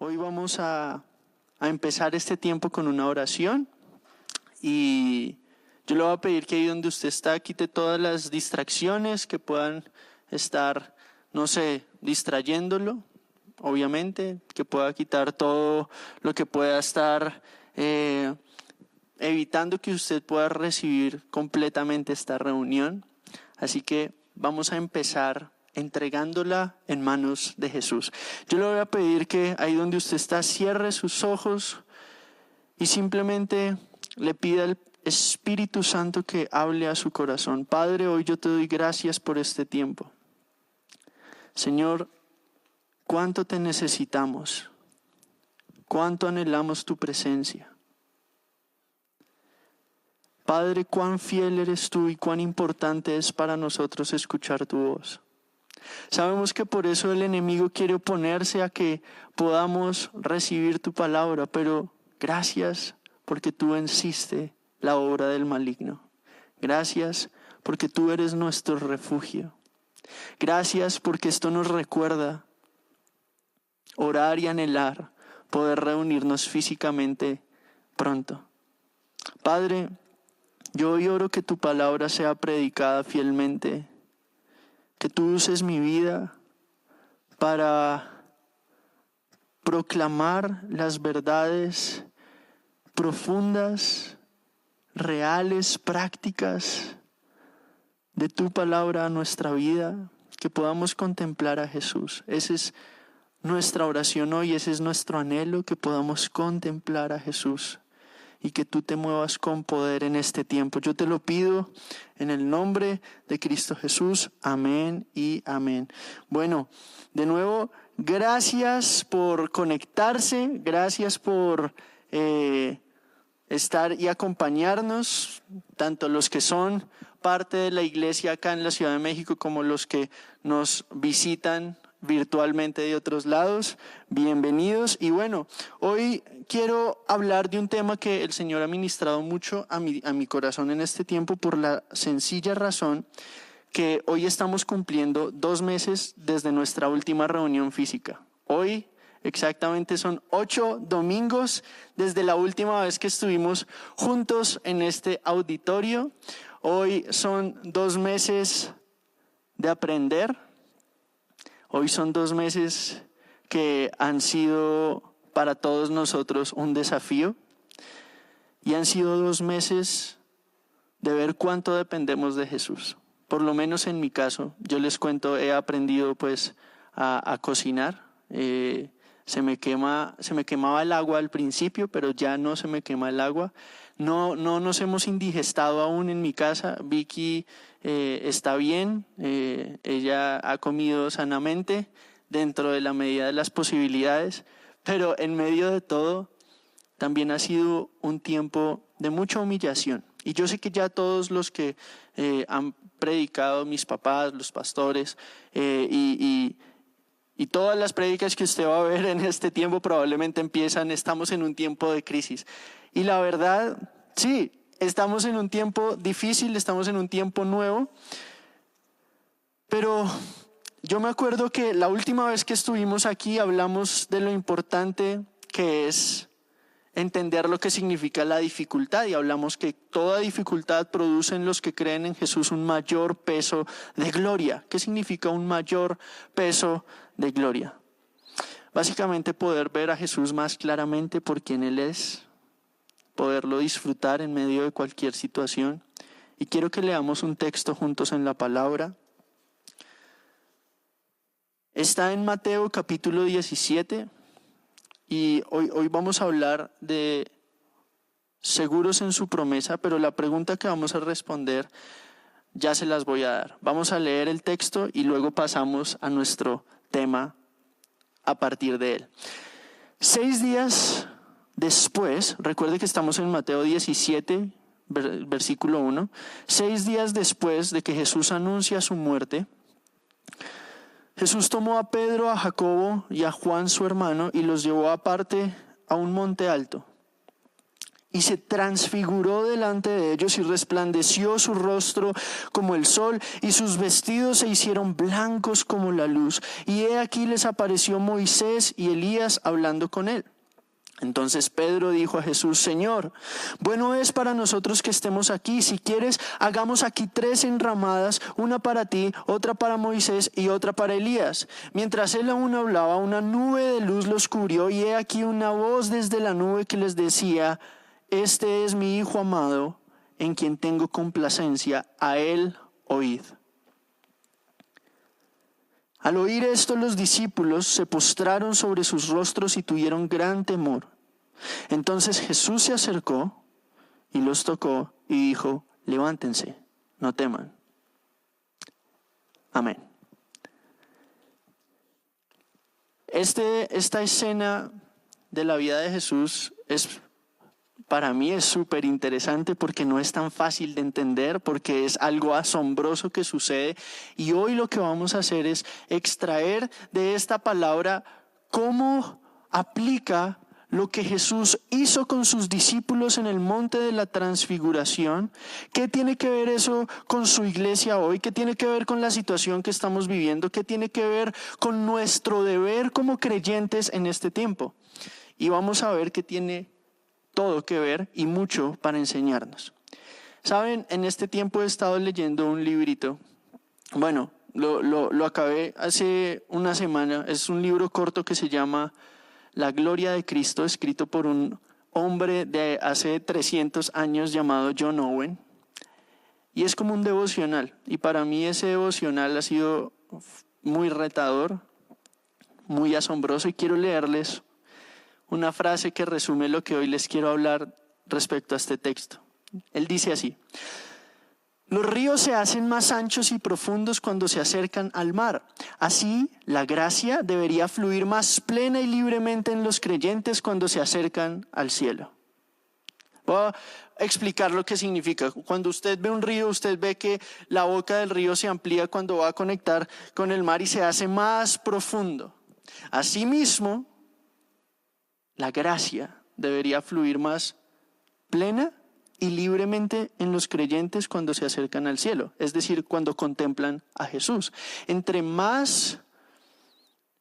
Hoy vamos a empezar este tiempo con una oración y yo le voy a pedir que ahí donde usted está quite todas las distracciones que puedan estar, no sé, distrayéndolo, obviamente, que pueda quitar todo lo que pueda estar evitando que usted pueda recibir completamente esta reunión. Así que vamos a empezar entregándola en manos de Jesús. Yo le voy a pedir que ahí donde usted está cierre sus ojos y simplemente le pida al Espíritu Santo que hable a su corazón. Padre, hoy yo te doy gracias por este tiempo. Señor, cuánto te necesitamos, cuánto anhelamos tu presencia. Padre, cuán fiel eres tú y cuán importante es para nosotros escuchar tu voz. Sabemos que por eso el enemigo quiere oponerse a que podamos recibir tu palabra, pero gracias porque tú venciste la obra del maligno. Gracias porque tú eres nuestro refugio. Gracias porque esto nos recuerda orar y anhelar poder reunirnos físicamente pronto. Padre, yo hoy oro que tu palabra sea predicada fielmente, que tú uses mi vida para proclamar las verdades profundas, reales, prácticas de tu palabra a nuestra vida, que podamos contemplar a Jesús. Esa es nuestra oración hoy, ese es nuestro anhelo, que podamos contemplar a Jesús y que tú te muevas con poder en este tiempo. Yo te lo pido en el nombre de Cristo Jesús. Amén y amén. Bueno, de nuevo, gracias por conectarse, gracias por estar y acompañarnos, tanto los que son parte de la iglesia acá en la Ciudad de México como los que nos visitan virtualmente de otros lados. Bienvenidos. Y bueno, hoy quiero hablar de un tema que el Señor ha ministrado mucho a mi corazón en este tiempo, por la sencilla razón que hoy estamos cumpliendo 2 meses desde nuestra última reunión física. Hoy exactamente son 8 domingos desde la última vez que estuvimos juntos en este auditorio. Hoy son 2 meses de aprender. Hoy son 2 meses que han sido para todos nosotros un desafío, y han sido 2 meses de ver cuánto dependemos de Jesús. Por lo menos en mi caso, yo les cuento, he aprendido pues a cocinar. Se me quemaba el agua al principio, pero ya no se me quema el agua. No nos hemos indigestado aún en mi casa. Vicky está bien, ella ha comido sanamente dentro de la medida de las posibilidades, pero en medio de todo también ha sido un tiempo de mucha humillación. Y yo sé que ya todos los que han predicado, mis papás, los pastores, y todas las prédicas que usted va a ver en este tiempo probablemente estamos en un tiempo de crisis. Y la verdad, sí, estamos en un tiempo difícil, estamos en un tiempo nuevo, pero yo me acuerdo que la última vez que estuvimos aquí hablamos de lo importante que es entender lo que significa la dificultad, y hablamos que toda dificultad produce en los que creen en Jesús un mayor peso de gloria. ¿Qué significa un mayor peso de gloria? Básicamente poder ver a Jesús más claramente por quien Él es, poderlo disfrutar en medio de cualquier situación. Y quiero que leamos un texto juntos en la palabra. Está en Mateo capítulo 17. Y hoy vamos a hablar de seguros en su promesa, pero la pregunta que vamos a responder ya se las voy a dar. Vamos a leer el texto y luego pasamos a nuestro tema a partir de él. 6 días después, recuerde que estamos en Mateo 17, versículo 1. 6 días después de que Jesús anuncia su muerte, Jesús tomó a Pedro, a Jacobo y a Juan su hermano y los llevó aparte a un monte alto. y se transfiguró delante de ellos y resplandeció su rostro como el sol y sus vestidos se hicieron blancos como la luz. Y he aquí les apareció Moisés y Elías hablando con él. Entonces Pedro dijo a Jesús: Señor, bueno es para nosotros que estemos aquí. Si quieres, hagamos aquí 3 enramadas, una para ti, otra para Moisés y otra para Elías. Mientras él aún hablaba, una nube de luz los cubrió y he aquí una voz desde la nube que les decía: Este es mi Hijo amado, en quien tengo complacencia, a él oíd. Al oír esto, los discípulos se postraron sobre sus rostros y tuvieron gran temor. Entonces Jesús se acercó y los tocó y dijo: levántense, no teman. Amén. Esta escena de la vida de Jesús para mí es súper interesante porque no es tan fácil de entender, porque es algo asombroso que sucede. Y hoy lo que vamos a hacer es extraer de esta palabra cómo aplica lo que Jesús hizo con sus discípulos en el monte de la transfiguración. ¿Qué tiene que ver eso con su iglesia hoy? ¿Qué tiene que ver con la situación que estamos viviendo? ¿Qué tiene que ver con nuestro deber como creyentes en este tiempo? Y vamos a ver que tiene todo que ver y mucho para enseñarnos. Saben, en este tiempo he estado leyendo un librito. Bueno, lo acabé hace una semana. Es un libro corto que se llama La Gloria de Cristo, escrito por un hombre de hace 300 años llamado John Owen. Y es como un devocional. Y para mí ese devocional ha sido muy retador, muy asombroso. Y quiero leerles una frase que resume lo que hoy les quiero hablar respecto a este texto. Él dice así: los ríos se hacen más anchos y profundos cuando se acercan al mar. Así, la gracia debería fluir más plena y libremente en los creyentes cuando se acercan al cielo. Voy a explicar lo que significa. Cuando usted ve un río, usted ve que la boca del río se amplía cuando va a conectar con el mar y se hace más profundo. Asimismo, la gracia debería fluir más plena y libremente en los creyentes cuando se acercan al cielo, es decir, cuando contemplan a Jesús. Entre más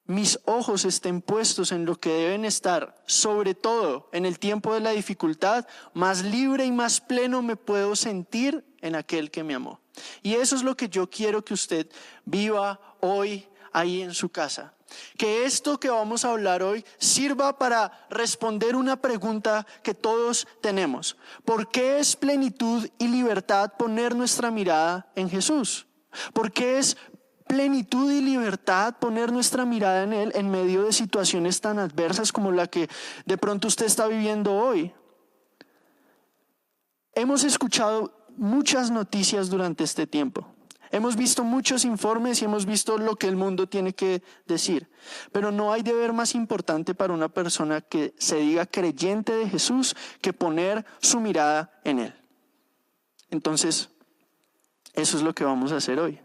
mis ojos estén puestos en lo que deben estar, sobre todo en el tiempo de la dificultad, más libre y más pleno me puedo sentir en aquel que me amó. Y eso es lo que yo quiero que usted viva hoy ahí en su casa. Que esto que vamos a hablar hoy sirva para responder una pregunta que todos tenemos. ¿Por qué es plenitud y libertad poner nuestra mirada en Jesús? ¿Por qué es plenitud y libertad poner nuestra mirada en Él en medio de situaciones tan adversas como la que de pronto usted está viviendo hoy? Hemos escuchado muchas noticias durante este tiempo. Hemos visto muchos informes y hemos visto lo que el mundo tiene que decir. Pero no hay deber más importante para una persona que se diga creyente de Jesús que poner su mirada en Él. Entonces, eso es lo que vamos a hacer hoy.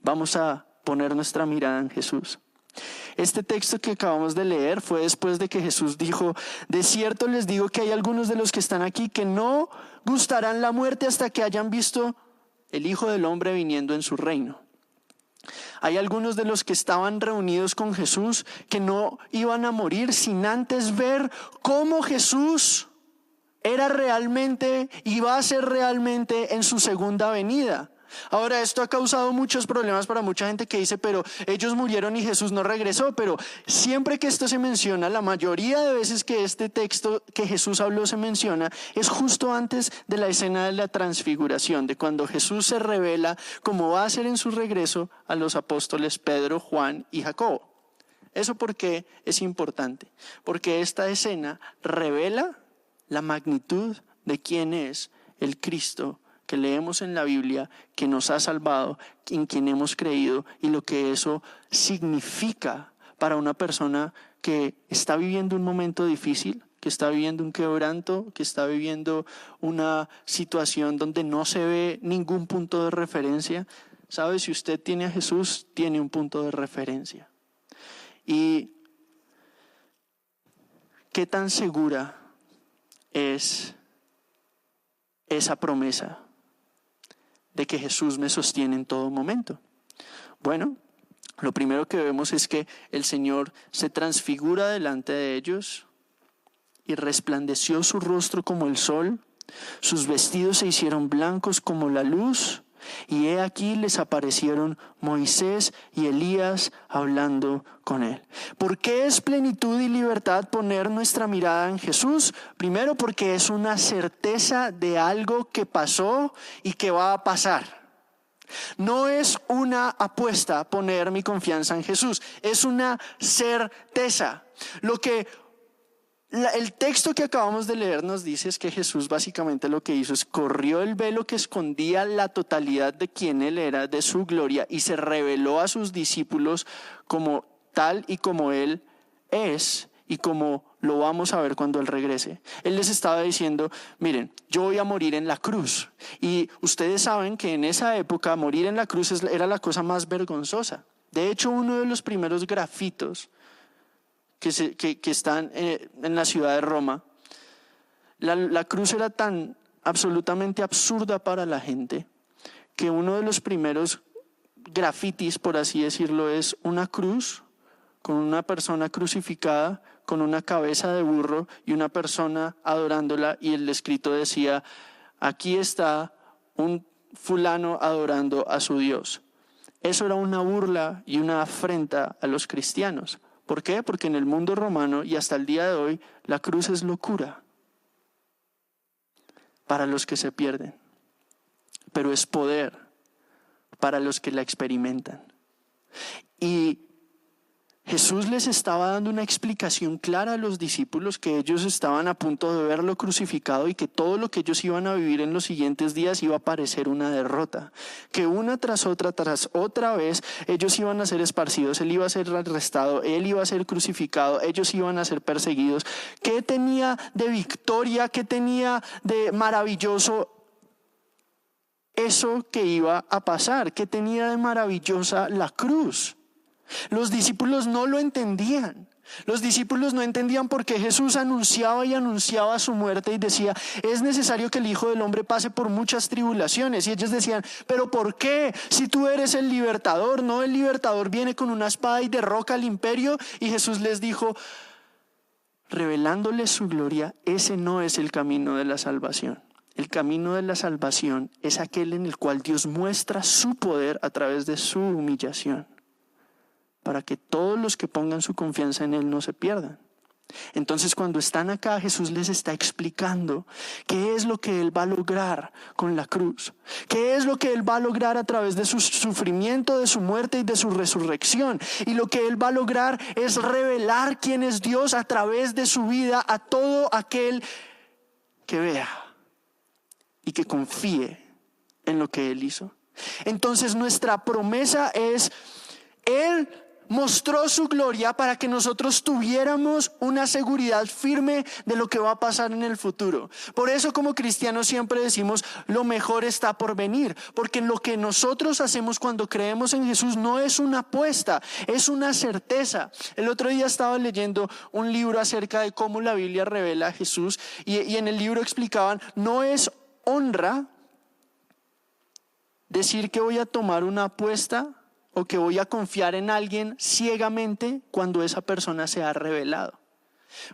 Vamos a poner nuestra mirada en Jesús. Este texto que acabamos de leer fue después de que Jesús dijo: de cierto les digo que hay algunos de los que están aquí que no gustarán la muerte hasta que hayan visto el Hijo del Hombre viniendo en su reino. Hay algunos de los que estaban reunidos con Jesús que no iban a morir sin antes ver cómo Jesús era realmente y va a ser realmente en su segunda venida. Ahora, esto ha causado muchos problemas para mucha gente que dice: pero ellos murieron y Jesús no regresó. Pero siempre que esto se menciona, la mayoría de veces que este texto que Jesús habló se menciona, es justo antes de la escena de la transfiguración, de cuando Jesús se revela como va a ser en su regreso a los apóstoles Pedro, Juan y Jacobo. ¿Eso por qué es importante? Porque esta escena revela la magnitud de quién es el Cristo que leemos en la Biblia, que nos ha salvado, en quien hemos creído, y lo que eso significa para una persona que está viviendo un momento difícil, que está viviendo un quebranto, que está viviendo una situación donde no se ve ningún punto de referencia. ¿Sabe? Si usted tiene a Jesús, tiene un punto de referencia. ¿Y qué tan segura es esa promesa de que Jesús me sostiene en todo momento? Bueno, lo primero que vemos es que el Señor se transfigura delante de ellos y resplandeció su rostro como el sol, sus vestidos se hicieron blancos como la luz, y he aquí les aparecieron Moisés y Elías hablando con él. ¿Por qué es plenitud y libertad poner nuestra mirada en Jesús? Primero, porque es una certeza de algo que pasó y que va a pasar. No es una apuesta poner mi confianza en Jesús, es una certeza. El texto que acabamos de leer nos dice es que Jesús básicamente lo que hizo es corrió el velo que escondía la totalidad de quién Él era, de su gloria, y se reveló a sus discípulos como tal y como Él es y como lo vamos a ver cuando Él regrese. Él les estaba diciendo, miren, yo voy a morir en la cruz. Y ustedes saben que en esa época morir en la cruz era la cosa más vergonzosa. De hecho, uno de los primeros grafitos que están en la ciudad de Roma, la cruz era tan absolutamente absurda para la gente que uno de los primeros grafitis, por así decirlo, es una cruz con una persona crucificada, con una cabeza de burro y una persona adorándola, y el escrito decía, aquí está un fulano adorando a su Dios. Eso era una burla y una afrenta a los cristianos. ¿Por qué? Porque en el mundo romano y hasta el día de hoy la cruz es locura para los que se pierden, pero es poder para los que la experimentan. Y Jesús les estaba dando una explicación clara a los discípulos que ellos estaban a punto de verlo crucificado y que todo lo que ellos iban a vivir en los siguientes días iba a parecer una derrota. Que una tras otra vez ellos iban a ser esparcidos, Él iba a ser arrestado, Él iba a ser crucificado, ellos iban a ser perseguidos. ¿Qué tenía de victoria? ¿Qué tenía de maravilloso eso que iba a pasar? ¿Qué tenía de maravillosa la cruz? Los discípulos no lo entendían. Los discípulos no entendían por qué Jesús anunciaba y anunciaba su muerte y decía, es necesario que el Hijo del Hombre pase por muchas tribulaciones. Y ellos decían, ¿pero por qué? Si tú eres el libertador, ¿no? El libertador viene con una espada y derroca al imperio. Y Jesús les dijo, revelándoles su gloria, ese no es el camino de la salvación. El camino de la salvación es aquel en el cual Dios muestra su poder a través de su humillación, para que todos los que pongan su confianza en Él no se pierdan. Entonces, cuando están acá, Jesús les está explicando qué es lo que Él va a lograr con la cruz, qué es lo que Él va a lograr a través de su sufrimiento, de su muerte y de su resurrección. Y lo que Él va a lograr es revelar quién es Dios a través de su vida a todo aquel que vea y que confíe en lo que Él hizo. Entonces, nuestra promesa es, Él mostró su gloria para que nosotros tuviéramos una seguridad firme de lo que va a pasar en el futuro. Por eso, como cristianos, siempre decimos, lo mejor está por venir, porque lo que nosotros hacemos cuando creemos en Jesús no es una apuesta, es una certeza. El otro día estaba leyendo un libro acerca de cómo la Biblia revela a Jesús, y en el libro explicaban, no es honra decir que voy a tomar una apuesta o que voy a confiar en alguien ciegamente cuando esa persona se ha revelado.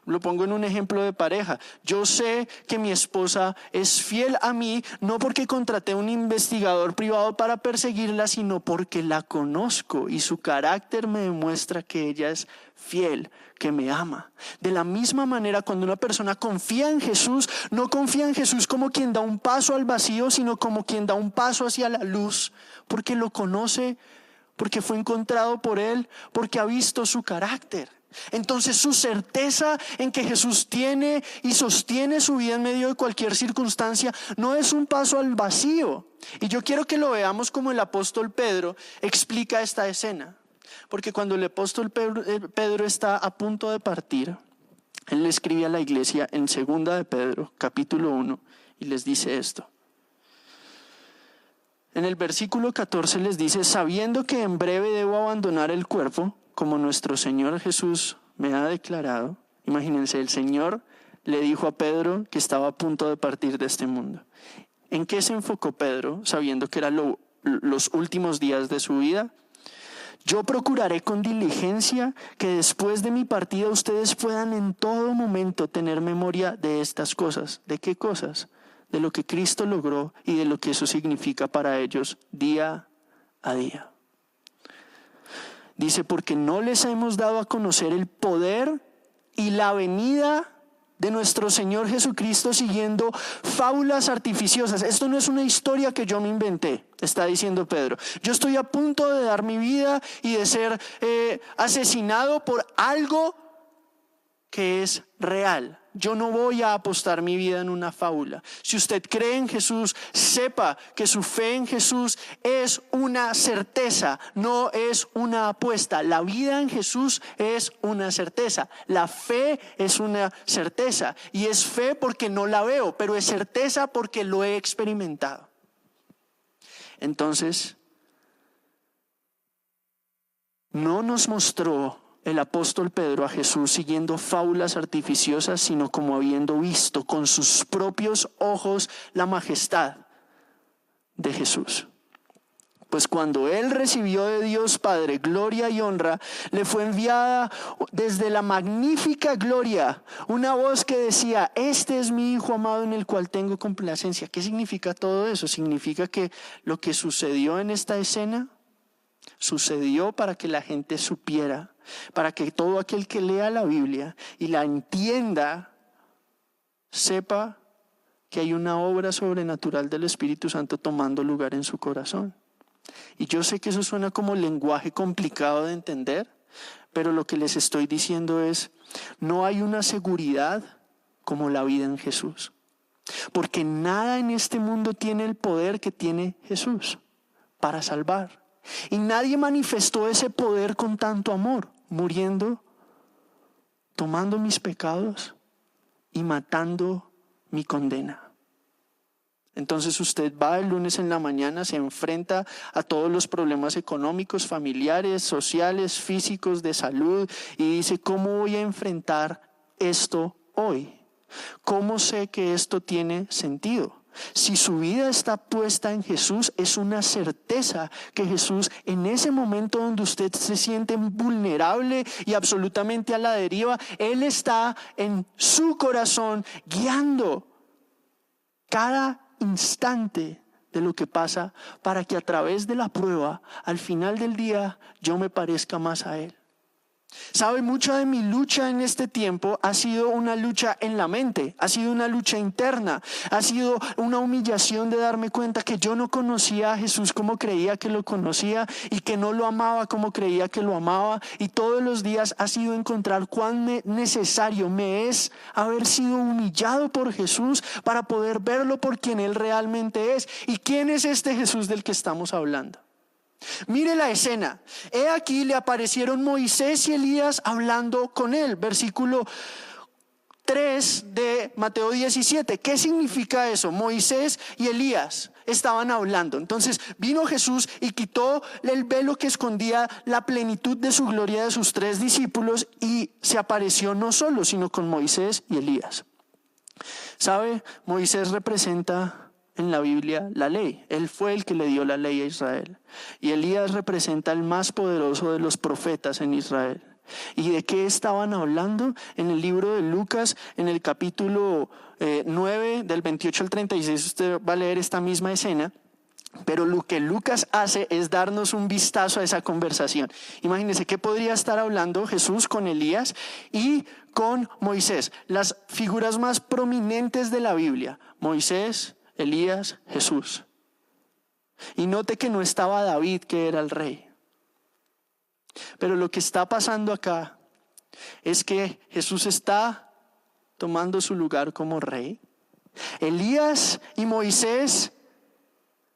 Lo pongo en un ejemplo de pareja. Yo sé que mi esposa es fiel a mí, no porque contraté un investigador privado para perseguirla, sino porque la conozco y su carácter me demuestra que ella es fiel, que me ama. De la misma manera, cuando una persona confía en Jesús, no confía en Jesús como quien da un paso al vacío, sino como quien da un paso hacia la luz, porque lo conoce, porque fue encontrado por Él, porque ha visto su carácter. Entonces, su certeza en que Jesús tiene y sostiene su vida en medio de cualquier circunstancia no es un paso al vacío. Y yo quiero que lo veamos como el apóstol Pedro explica esta escena. Porque cuando el apóstol Pedro está a punto de partir, él le escribe a la iglesia en 2 de Pedro, capítulo 1, y les dice esto. En el versículo 14 les dice, sabiendo que en breve debo abandonar el cuerpo, como nuestro Señor Jesús me ha declarado. Imagínense, el Señor le dijo a Pedro que estaba a punto de partir de este mundo. ¿En qué se enfocó Pedro, sabiendo que eran los últimos días de su vida? Yo procuraré con diligencia que después de mi partida ustedes puedan en todo momento tener memoria de estas cosas. ¿De qué cosas? De lo que Cristo logró y de lo que eso significa para ellos día a día. Dice, porque no les hemos dado a conocer el poder y la venida de nuestro Señor Jesucristo siguiendo fábulas artificiosas. Esto no es una historia que yo me inventé, está diciendo Pedro. Yo estoy a punto de dar mi vida y de ser asesinado por algo que es real. Yo no voy a apostar mi vida en una fábula. Si usted cree en Jesús, sepa que su fe en Jesús es una certeza, no es una apuesta. La vida en Jesús es una certeza. La fe es una certeza. Y es fe porque no la veo, pero es certeza porque lo he experimentado. Entonces, no nos mostró el apóstol Pedro a Jesús siguiendo fábulas artificiosas, sino como habiendo visto con sus propios ojos la majestad de Jesús. Pues cuando él recibió de Dios Padre gloria y honra, le fue enviada desde la magnífica gloria una voz que decía: este es mi Hijo amado en el cual tengo complacencia. ¿Qué significa todo eso? Significa que lo que sucedió en esta escena sucedió para que la gente supiera, para que todo aquel que lea la Biblia y la entienda, sepa que hay una obra sobrenatural del Espíritu Santo tomando lugar en su corazón. Y yo sé que eso suena como lenguaje complicado de entender, pero lo que les estoy diciendo es, no hay una seguridad como la vida en Jesús. Porque nada en este mundo tiene el poder que tiene Jesús para salvar. Y nadie manifestó ese poder con tanto amor, muriendo, tomando mis pecados y matando mi condena. Entonces usted va el lunes en la mañana, se enfrenta a todos los problemas económicos, familiares, sociales, físicos, de salud, y dice: ¿cómo voy a enfrentar esto hoy? ¿Cómo sé que esto tiene sentido? Si su vida está puesta en Jesús, es una certeza que Jesús, en ese momento donde usted se siente vulnerable y absolutamente a la deriva, Él está en su corazón guiando cada instante de lo que pasa, para que a través de la prueba, al final del día, yo me parezca más a Él. ¿Sabe? Mucha de mi lucha en este tiempo ha sido una lucha en la mente, ha sido una lucha interna, ha sido una humillación de darme cuenta que yo no conocía a Jesús como creía que lo conocía y que no lo amaba como creía que lo amaba, y todos los días ha sido encontrar cuán necesario me es haber sido humillado por Jesús para poder verlo por quien Él realmente es. ¿Y quién es este Jesús del que estamos hablando? Mire la escena. He aquí le aparecieron Moisés y Elías hablando con él. Versículo 3 de Mateo 17. ¿Qué significa eso? Moisés y Elías estaban hablando. Entonces vino Jesús y quitó el velo que escondía la plenitud de su gloria de sus 3 discípulos y se apareció no solo, sino con Moisés y Elías. ¿Sabe? Moisés representa en la Biblia la ley. Él fue el que le dio la ley a Israel. Y Elías representa el más poderoso de los profetas en Israel. ¿Y de qué estaban hablando? En el libro de Lucas, en el capítulo 9, del 28 al 36, usted va a leer esta misma escena. Pero lo que Lucas hace es darnos un vistazo a esa conversación. Imagínense qué podría estar hablando Jesús con Elías y con Moisés. Las figuras más prominentes de la Biblia: Moisés, Elías, Jesús. Y note que no estaba David, que era el rey. Pero lo que está pasando acá es que Jesús está tomando su lugar como rey. Elías y Moisés,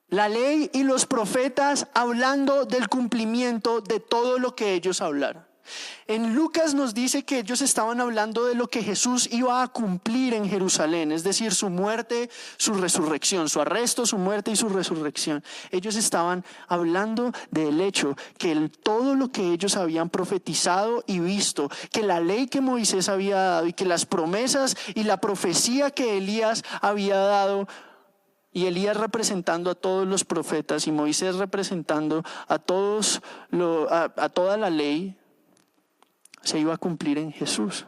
la ley y los profetas, hablando del cumplimiento de todo lo que ellos hablaron. En Lucas nos dice que ellos estaban hablando de lo que Jesús iba a cumplir en Jerusalén, es decir, su muerte, su resurrección, su arresto, su muerte y su resurrección. Ellos estaban hablando del hecho que todo lo que ellos habían profetizado y visto, que la ley que Moisés había dado y que las promesas y la profecía que Elías había dado, y Elías representando a todos los profetas y Moisés representando a toda la ley, se iba a cumplir en Jesús.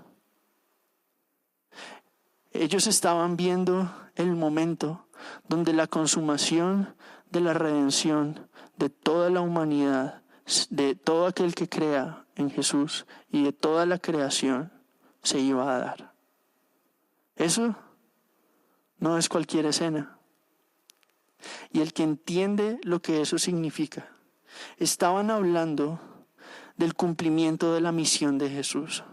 Ellos estaban viendo el momento donde la consumación de la redención de toda la humanidad, de todo aquel que crea en Jesús y de toda la creación, se iba a dar. Eso no es cualquier escena. Y el que entiende lo que eso significa, estaban hablando del cumplimiento de la misión de Jesús.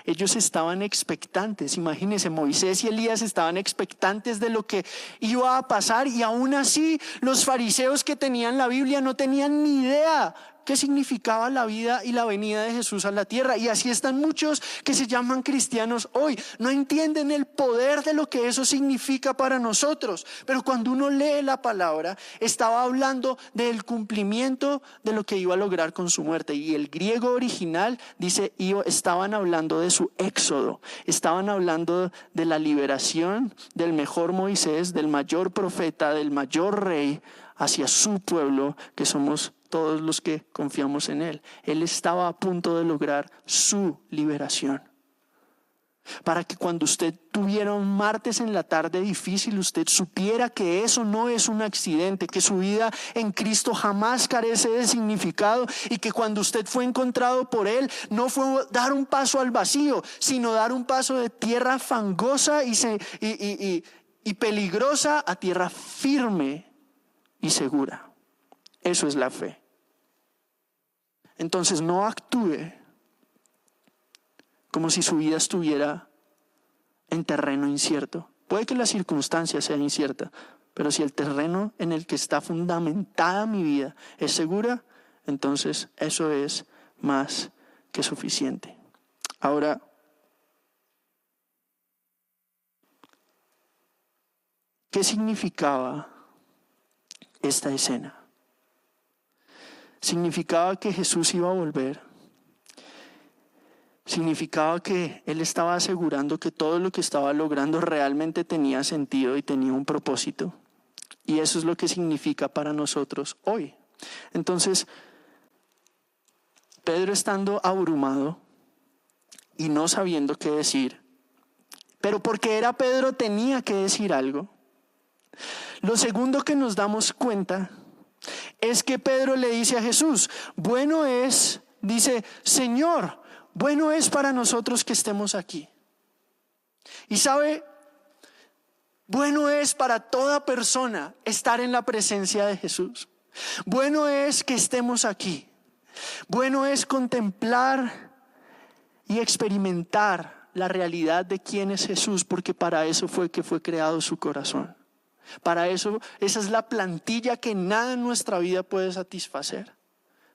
Ellos estaban expectantes, imagínense, Moisés y Elías estaban expectantes de lo que iba a pasar, y aún así los fariseos que tenían la Biblia no tenían ni idea qué significaba la vida y la venida de Jesús a la tierra. Y así están muchos que se llaman cristianos hoy. No entienden el poder de lo que eso significa para nosotros. Pero cuando uno lee la palabra, estaba hablando del cumplimiento de lo que iba a lograr con su muerte. Y el griego original dice, estaban hablando de su éxodo. Estaban hablando de la liberación del mejor Moisés, del mayor profeta, del mayor rey, hacia su pueblo, que somos todos los que confiamos en Él. Él estaba a punto de lograr su liberación. Para que cuando usted tuviera un martes en la tarde difícil, usted supiera que eso no es un accidente, que su vida en Cristo jamás carece de significado, y que cuando usted fue encontrado por Él, no fue dar un paso al vacío, sino dar un paso de tierra fangosa y peligrosa a tierra firme y segura. Eso es la fe. Entonces no actúe como si su vida estuviera en terreno incierto. Puede que la circunstancia sea incierta, pero si el terreno en el que está fundamentada mi vida es segura, entonces eso es más que suficiente. Ahora, ¿qué significaba esta escena? Significaba que Jesús iba a volver. Significaba que Él estaba asegurando que todo lo que estaba logrando realmente tenía sentido y tenía un propósito. Y eso es lo que significa para nosotros hoy. Entonces, Pedro, estando abrumado y no sabiendo qué decir, pero porque era Pedro tenía que decir algo. Lo segundo que nos damos cuenta es que Pedro le dice a Jesús, bueno es, dice, Señor, bueno es para nosotros que estemos aquí. Y sabe, bueno es para toda persona estar en la presencia de Jesús. Bueno es que estemos aquí. Bueno es contemplar y experimentar la realidad de quién es Jesús, porque para eso fue que fue creado su corazón. Para eso, esa es la plantilla que nada en nuestra vida puede satisfacer.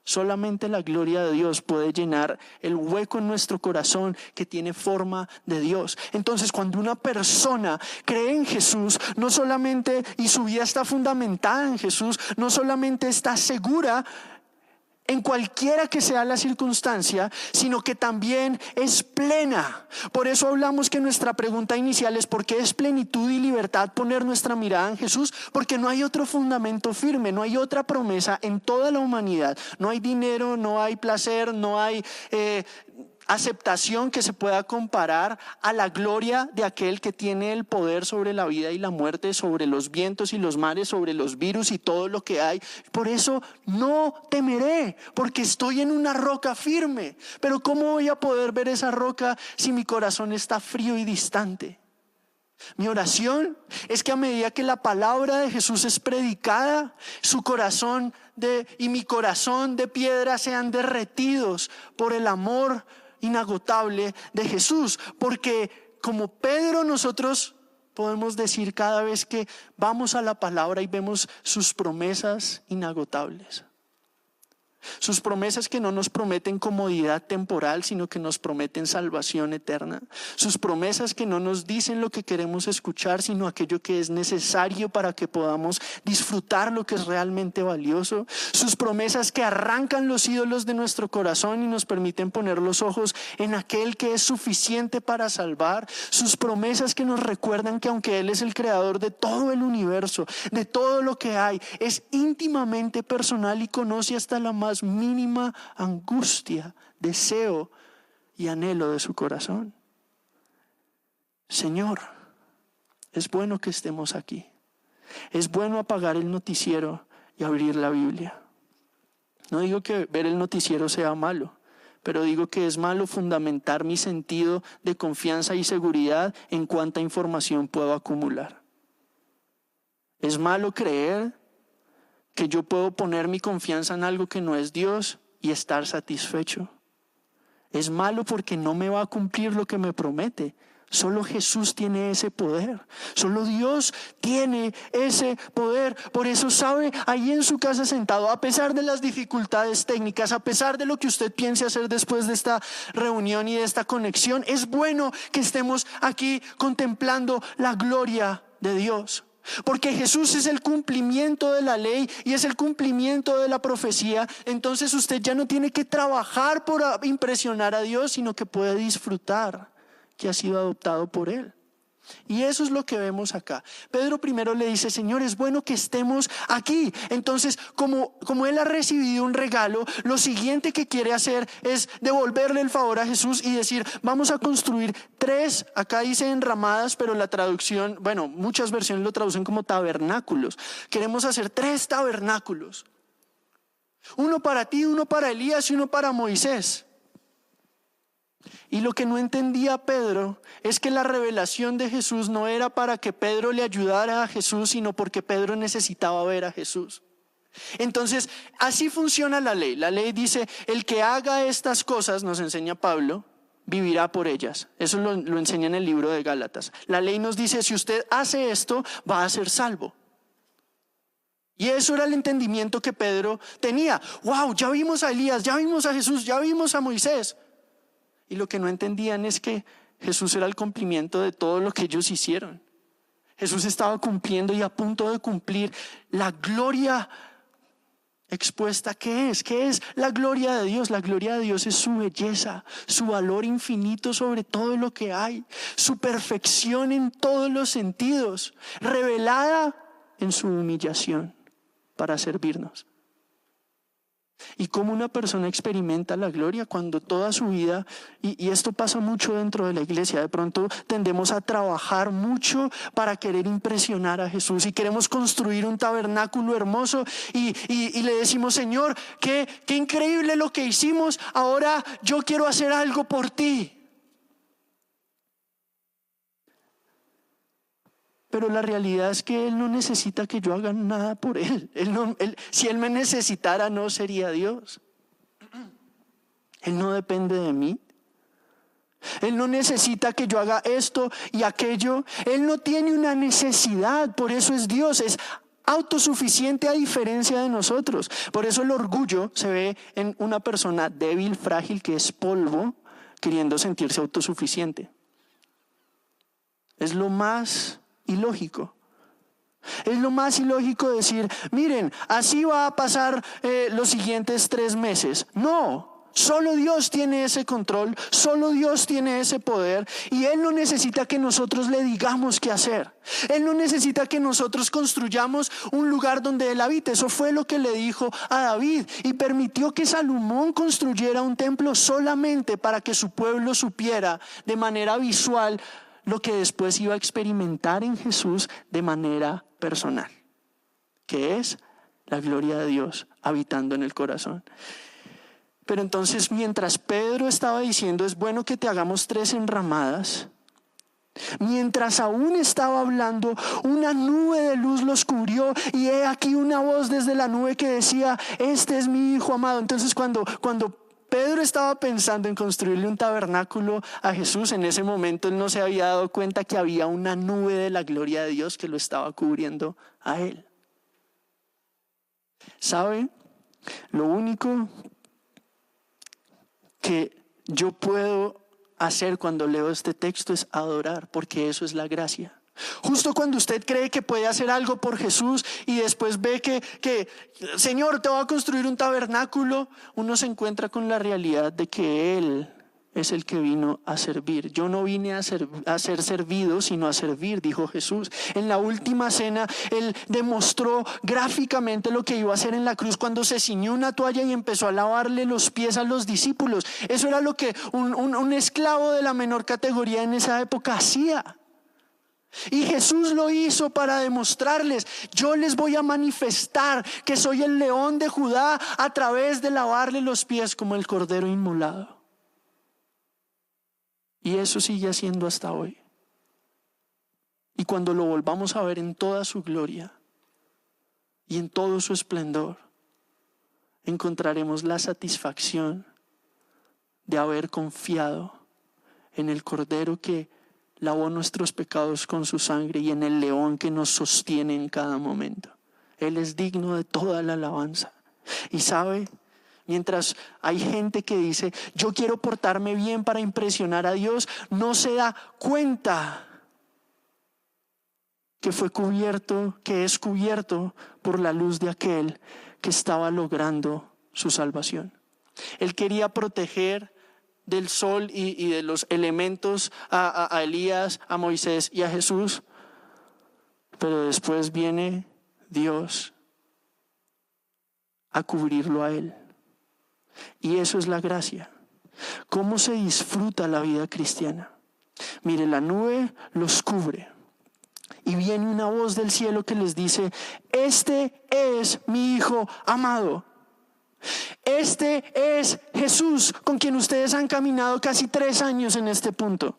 Solamente la gloria de Dios puede llenar el hueco en nuestro corazón que tiene forma de Dios. Entonces, cuando una persona cree en Jesús, no solamente, y su vida está fundamentada en Jesús, no solamente está segura en cualquiera que sea la circunstancia, sino que también es plena. Por eso hablamos que nuestra pregunta inicial es ¿por qué es plenitud y libertad poner nuestra mirada en Jesús? Porque no hay otro fundamento firme, no hay otra promesa en toda la humanidad. No hay dinero, no hay placer, no hay aceptación que se pueda comparar a la gloria de aquel que tiene el poder sobre la vida y la muerte, sobre los vientos y los mares, sobre los virus y todo lo que hay. Por eso no temeré, porque estoy en una roca firme. Pero ¿cómo voy a poder ver esa roca si mi corazón está frío y distante? Mi oración es que a medida que la palabra de Jesús es predicada, su corazón y mi corazón de piedra sean derretidos por el amor inagotable de Jesús. Porque como Pedro, nosotros podemos decir cada vez que vamos a la palabra y vemos sus promesas inagotables. Sus promesas que no nos prometen comodidad temporal, sino que nos prometen salvación eterna. Sus promesas que no nos dicen lo que queremos escuchar, sino aquello que es necesario para que podamos disfrutar lo que es realmente valioso. Sus promesas que arrancan los ídolos de nuestro corazón y nos permiten poner los ojos en aquel que es suficiente para salvar. Sus promesas que nos recuerdan que aunque Él es el creador de todo el universo, de todo lo que hay, es íntimamente personal y conoce hasta la más mínima angustia, deseo y anhelo de su corazón. Señor, es bueno que estemos aquí. Es bueno apagar el noticiero y abrir la Biblia. No digo que ver el noticiero sea malo, pero digo que es malo fundamentar mi sentido de confianza y seguridad en cuánta información puedo acumular. Es malo creer que yo puedo poner mi confianza en algo que no es Dios y estar satisfecho. Es malo porque no me va a cumplir lo que me promete. Solo Jesús tiene ese poder. Solo Dios tiene ese poder. Por eso sabe, ahí en su casa sentado, a pesar de las dificultades técnicas, a pesar de lo que usted piense hacer después de esta reunión y de esta conexión, es bueno que estemos aquí contemplando la gloria de Dios. Porque Jesús es el cumplimiento de la ley y es el cumplimiento de la profecía. Entonces usted ya no tiene que trabajar por impresionar a Dios, sino que puede disfrutar que ha sido adoptado por Él. Y eso es lo que vemos acá. Pedro primero le dice: Señor, es bueno que estemos aquí. Entonces, como él ha recibido un regalo, lo siguiente que quiere hacer es devolverle el favor a Jesús y decir: vamos a construir 3, acá dice enramadas, pero la traducción, bueno, muchas versiones lo traducen como tabernáculos. Queremos hacer 3 tabernáculos. Uno para ti, uno para Elías y uno para Moisés. Y lo que no entendía Pedro es que la revelación de Jesús no era para que Pedro le ayudara a Jesús, sino porque Pedro necesitaba ver a Jesús. Entonces, así funciona la ley. La ley dice: el que haga estas cosas, nos enseña Pablo, vivirá por ellas. Eso lo enseña en el libro de Gálatas. La ley nos dice: si usted hace esto, va a ser salvo. Y eso era el entendimiento que Pedro tenía. Wow, ya vimos a Elías, ya vimos a Jesús, ya vimos a Moisés. Y lo que no entendían es que Jesús era el cumplimiento de todo lo que ellos hicieron. Jesús estaba cumpliendo y a punto de cumplir la gloria expuesta. ¿Qué es? ¿Qué es la gloria de Dios? La gloria de Dios es su belleza, su valor infinito sobre todo lo que hay, su perfección en todos los sentidos, revelada en su humillación para servirnos. Y cómo una persona experimenta la gloria cuando toda su vida, y esto pasa mucho dentro de la iglesia, de pronto tendemos a trabajar mucho para querer impresionar a Jesús y queremos construir un tabernáculo hermoso y le decimos: Señor, qué increíble lo que hicimos, ahora yo quiero hacer algo por ti. Pero la realidad es que Él no necesita que yo haga nada por Él. Si Él me necesitara, no sería Dios. Él no depende de mí. Él no necesita que yo haga esto y aquello. Él no tiene una necesidad, por eso es Dios. Es autosuficiente a diferencia de nosotros. Por eso el orgullo se ve en una persona débil, frágil, que es polvo, queriendo sentirse autosuficiente. Es lo más ilógico. Es lo más ilógico decir: miren, así va a pasar los siguientes 3 meses. No, solo Dios tiene ese control, solo Dios tiene ese poder, y Él no necesita que nosotros le digamos qué hacer. Él no necesita que nosotros construyamos un lugar donde Él habite. Eso fue lo que le dijo a David, y permitió que Salomón construyera un templo solamente para que su pueblo supiera de manera visual lo que después iba a experimentar en Jesús de manera personal, que es la gloria de Dios habitando en el corazón. Pero entonces, mientras Pedro estaba diciendo: es bueno que te hagamos 3 enramadas, mientras aún estaba hablando, una nube de luz los cubrió, y he aquí una voz desde la nube que decía: este es mi Hijo amado. Entonces cuando Pedro estaba pensando en construirle un tabernáculo a Jesús, en ese momento él no se había dado cuenta que había una nube de la gloria de Dios que lo estaba cubriendo a él. ¿Saben? Lo único que yo puedo hacer cuando leo este texto es adorar, porque eso es la gracia. Justo cuando usted cree que puede hacer algo por Jesús y después ve que Señor, te voy a construir un tabernáculo, uno se encuentra con la realidad de que Él es el que vino a servir. Yo no vine a ser servido, sino a servir, dijo Jesús. En la última cena, Él demostró gráficamente lo que iba a hacer en la cruz cuando se ciñó una toalla y empezó a lavarle los pies a los discípulos. Eso era lo que un esclavo de la menor categoría en esa época hacía. Y Jesús lo hizo para demostrarles: yo les voy a manifestar que soy el león de Judá a través de lavarle los pies como el cordero inmolado. Y eso sigue haciendo hasta hoy. Y cuando lo volvamos a ver en toda su gloria y en todo su esplendor, encontraremos la satisfacción de haber confiado en el Cordero que lavó nuestros pecados con su sangre y en el león que nos sostiene en cada momento. Él es digno de toda la alabanza. Y sabe, mientras hay gente que dice: yo quiero portarme bien para impresionar a Dios, no se da cuenta que es cubierto por la luz de aquel que estaba logrando su salvación. Él quería proteger del sol y de los elementos a Elías, a Moisés y a Jesús, pero después viene Dios a cubrirlo a él. Y eso es la gracia. ¿Cómo se disfruta la vida cristiana? Mire, la nube los cubre y viene una voz del cielo que les dice: este es mi Hijo amado. Este es Jesús con quien ustedes han caminado casi 3 años en este punto.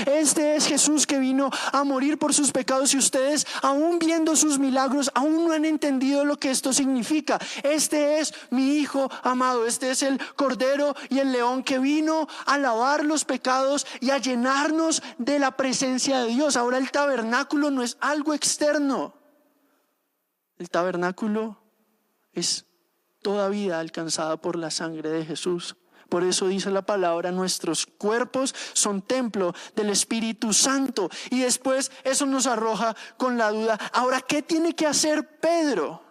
Este es Jesús que vino a morir por sus pecados y ustedes, aún viendo sus milagros, aún no han entendido lo que esto significa. Este es mi Hijo amado. Este es el Cordero y el León que vino a lavar los pecados y a llenarnos de la presencia de Dios. Ahora, el tabernáculo no es algo externo. El tabernáculo es toda vida alcanzada por la sangre de Jesús. Por eso dice la palabra: nuestros cuerpos son templo del Espíritu Santo. Y después eso nos arroja con la duda: ahora, ¿qué tiene que hacer Pedro?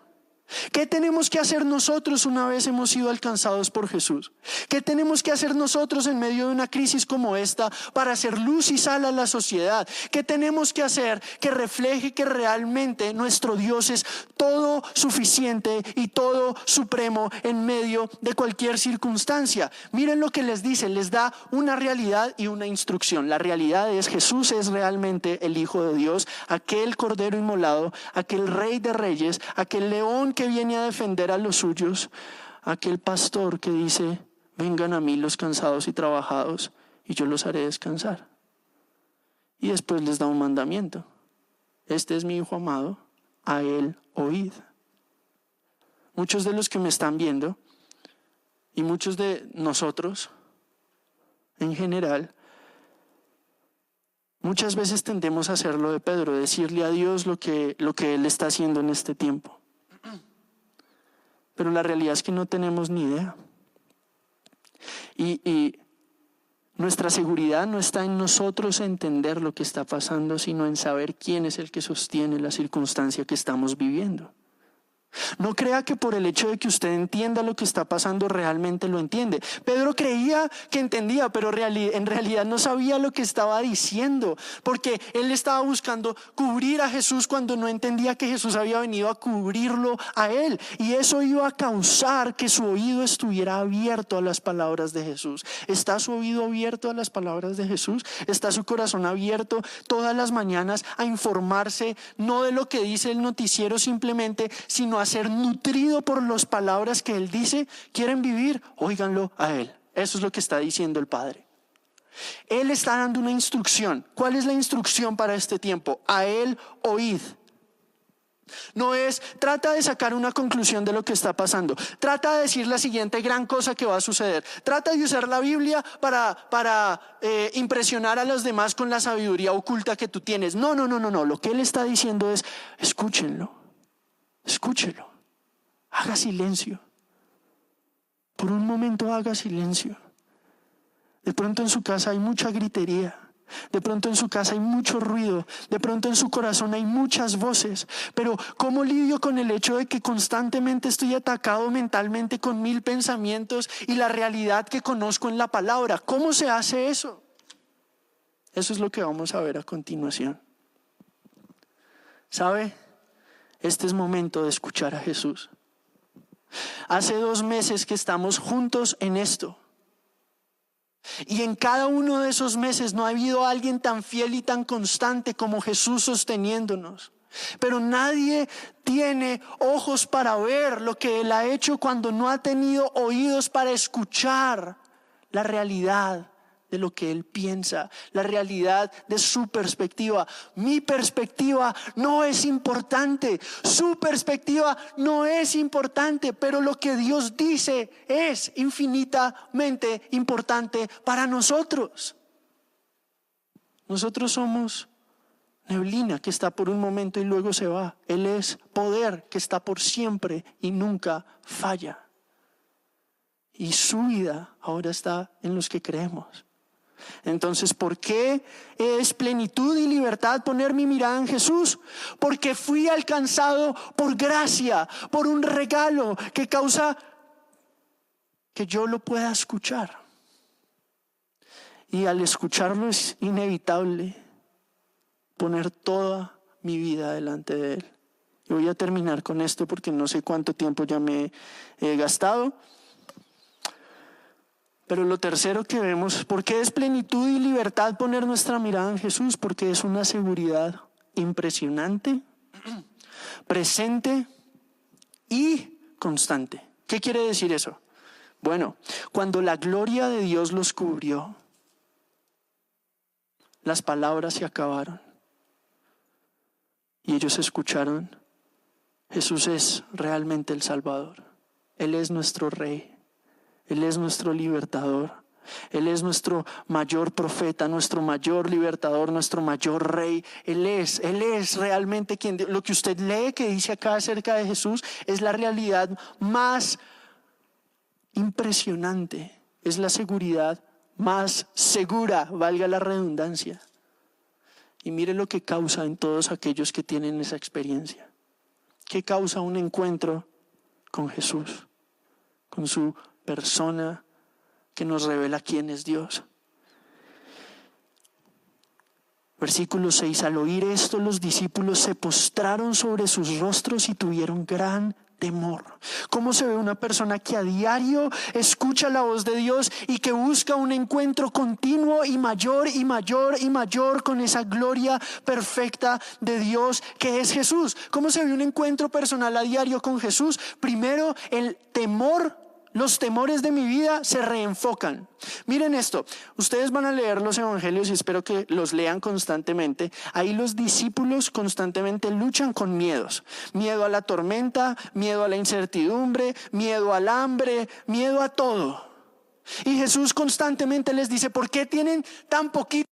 ¿Qué tenemos que hacer nosotros una vez hemos sido alcanzados por Jesús? ¿Qué tenemos que hacer nosotros en medio de una crisis como esta para hacer luz y sal a la sociedad? ¿Qué tenemos que hacer que refleje que realmente nuestro Dios es todo suficiente y todo supremo en medio de cualquier circunstancia? Miren lo que les dice, les da una realidad y una instrucción. La realidad es: Jesús es realmente el Hijo de Dios, aquel Cordero inmolado, aquel Rey de Reyes, aquel león que viene a defender a los suyos, aquel pastor que dice: vengan a mí los cansados y trabajados y yo los haré descansar. Y después les da un mandamiento: este es mi Hijo amado, a él oíd. Muchos de los que me están viendo y muchos de nosotros en general, muchas veces tendemos a hacer lo de Pedro, decirle a Dios lo que Él está haciendo en este tiempo. Pero la realidad es que no tenemos ni idea. Y nuestra seguridad no está en nosotros entender lo que está pasando, sino en saber quién es el que sostiene la circunstancia que estamos viviendo. No crea que por el hecho de que usted entienda lo que está pasando realmente lo entiende. Pedro creía que entendía, pero en realidad no sabía lo que estaba diciendo, porque él estaba buscando cubrir a Jesús cuando no entendía que Jesús había venido a cubrirlo a él, y eso iba a causar que su oído estuviera abierto a las palabras de Jesús. ¿Está su oído abierto a las palabras de Jesús? ¿Está su corazón abierto todas las mañanas a informarse, no de lo que dice el noticiero simplemente, sino a ser nutrido por las palabras que Él dice? ¿Quieren vivir? Óiganlo a Él. Eso es lo que está diciendo el Padre. Él está dando una instrucción. ¿Cuál es la instrucción para este tiempo? A Él oíd. No es: trata de sacar una conclusión de lo que está pasando, trata de decir la siguiente gran cosa que va a suceder, trata de usar la Biblia para impresionar a los demás con la sabiduría oculta que tú tienes. No. Lo que Él está diciendo es: escúchenlo, haga silencio, por un momento haga silencio. De pronto en su casa hay mucha gritería. De pronto en su casa hay mucho ruido. De pronto en su corazón hay muchas voces. Pero ¿cómo lidio con el hecho de que constantemente estoy atacado mentalmente con 1000 pensamientos y la realidad que conozco en la palabra? ¿Cómo se hace eso? Eso es lo que vamos a ver a continuación. ¿Sabe? Este es momento de escuchar a Jesús. Hace 2 meses que estamos juntos en esto. Y en cada uno de esos meses no ha habido alguien tan fiel y tan constante como Jesús sosteniéndonos. Pero nadie tiene ojos para ver lo que Él ha hecho cuando no ha tenido oídos para escuchar la realidad de lo que Él piensa, la realidad de su perspectiva. Mi perspectiva no es importante, su perspectiva no es importante, pero lo que Dios dice es infinitamente importante para nosotros. Nosotros somos neblina que está por un momento y luego se va. Él es poder que está por siempre y nunca falla. Y su vida ahora está en los que creemos. Entonces, ¿por qué es plenitud y libertad poner mi mirada en Jesús? Porque fui alcanzado por gracia, por un regalo que causa que yo lo pueda escuchar. Y al escucharlo es inevitable poner toda mi vida delante de Él. Y voy a terminar con esto porque no sé cuánto tiempo ya me he gastado. Pero lo tercero que vemos, ¿por qué es plenitud y libertad poner nuestra mirada en Jesús? Porque es una seguridad impresionante, presente y constante. ¿Qué quiere decir eso? Bueno, cuando la gloria de Dios los cubrió, las palabras se acabaron y ellos escucharon: Jesús es realmente el Salvador. Él es nuestro Rey. Él es nuestro libertador. Él es nuestro mayor profeta, nuestro mayor libertador, nuestro mayor rey. Él es realmente quien... Lo que usted lee que dice acá acerca de Jesús es la realidad más impresionante. Es la seguridad más segura, valga la redundancia. Y mire lo que causa en todos aquellos que tienen esa experiencia. ¿Qué causa un encuentro con Jesús? Con su persona que nos revela quién es Dios. Versículo 6: al oír esto, los discípulos se postraron sobre sus rostros y tuvieron gran temor. ¿Cómo se ve una persona que a diario escucha la voz de Dios y que busca un encuentro continuo y mayor y mayor y mayor con esa gloria perfecta de Dios que es Jesús? ¿Cómo se ve un encuentro personal a diario con Jesús? Primero, el temor. Los temores de mi vida se reenfocan. Miren esto, ustedes van a leer los evangelios y espero que los lean constantemente. Ahí los discípulos constantemente luchan con miedos. Miedo a la tormenta, miedo a la incertidumbre, miedo al hambre, miedo a todo. Y Jesús constantemente les dice: ¿por qué tienen tan poquito?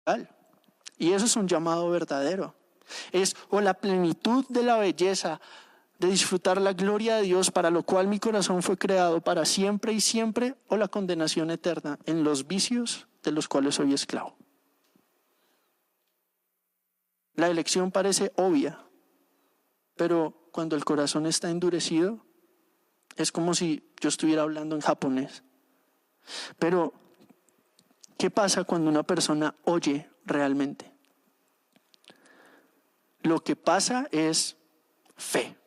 Y eso es un llamado verdadero. Es o la plenitud de la belleza de disfrutar la gloria de Dios, para lo cual mi corazón fue creado para siempre y siempre, o la condenación eterna en los vicios de los cuales soy esclavo. La elección parece obvia, pero cuando el corazón está endurecido, es como si yo estuviera hablando en japonés. Pero, ¿qué pasa cuando una persona oye realmente? Lo que pasa es fe.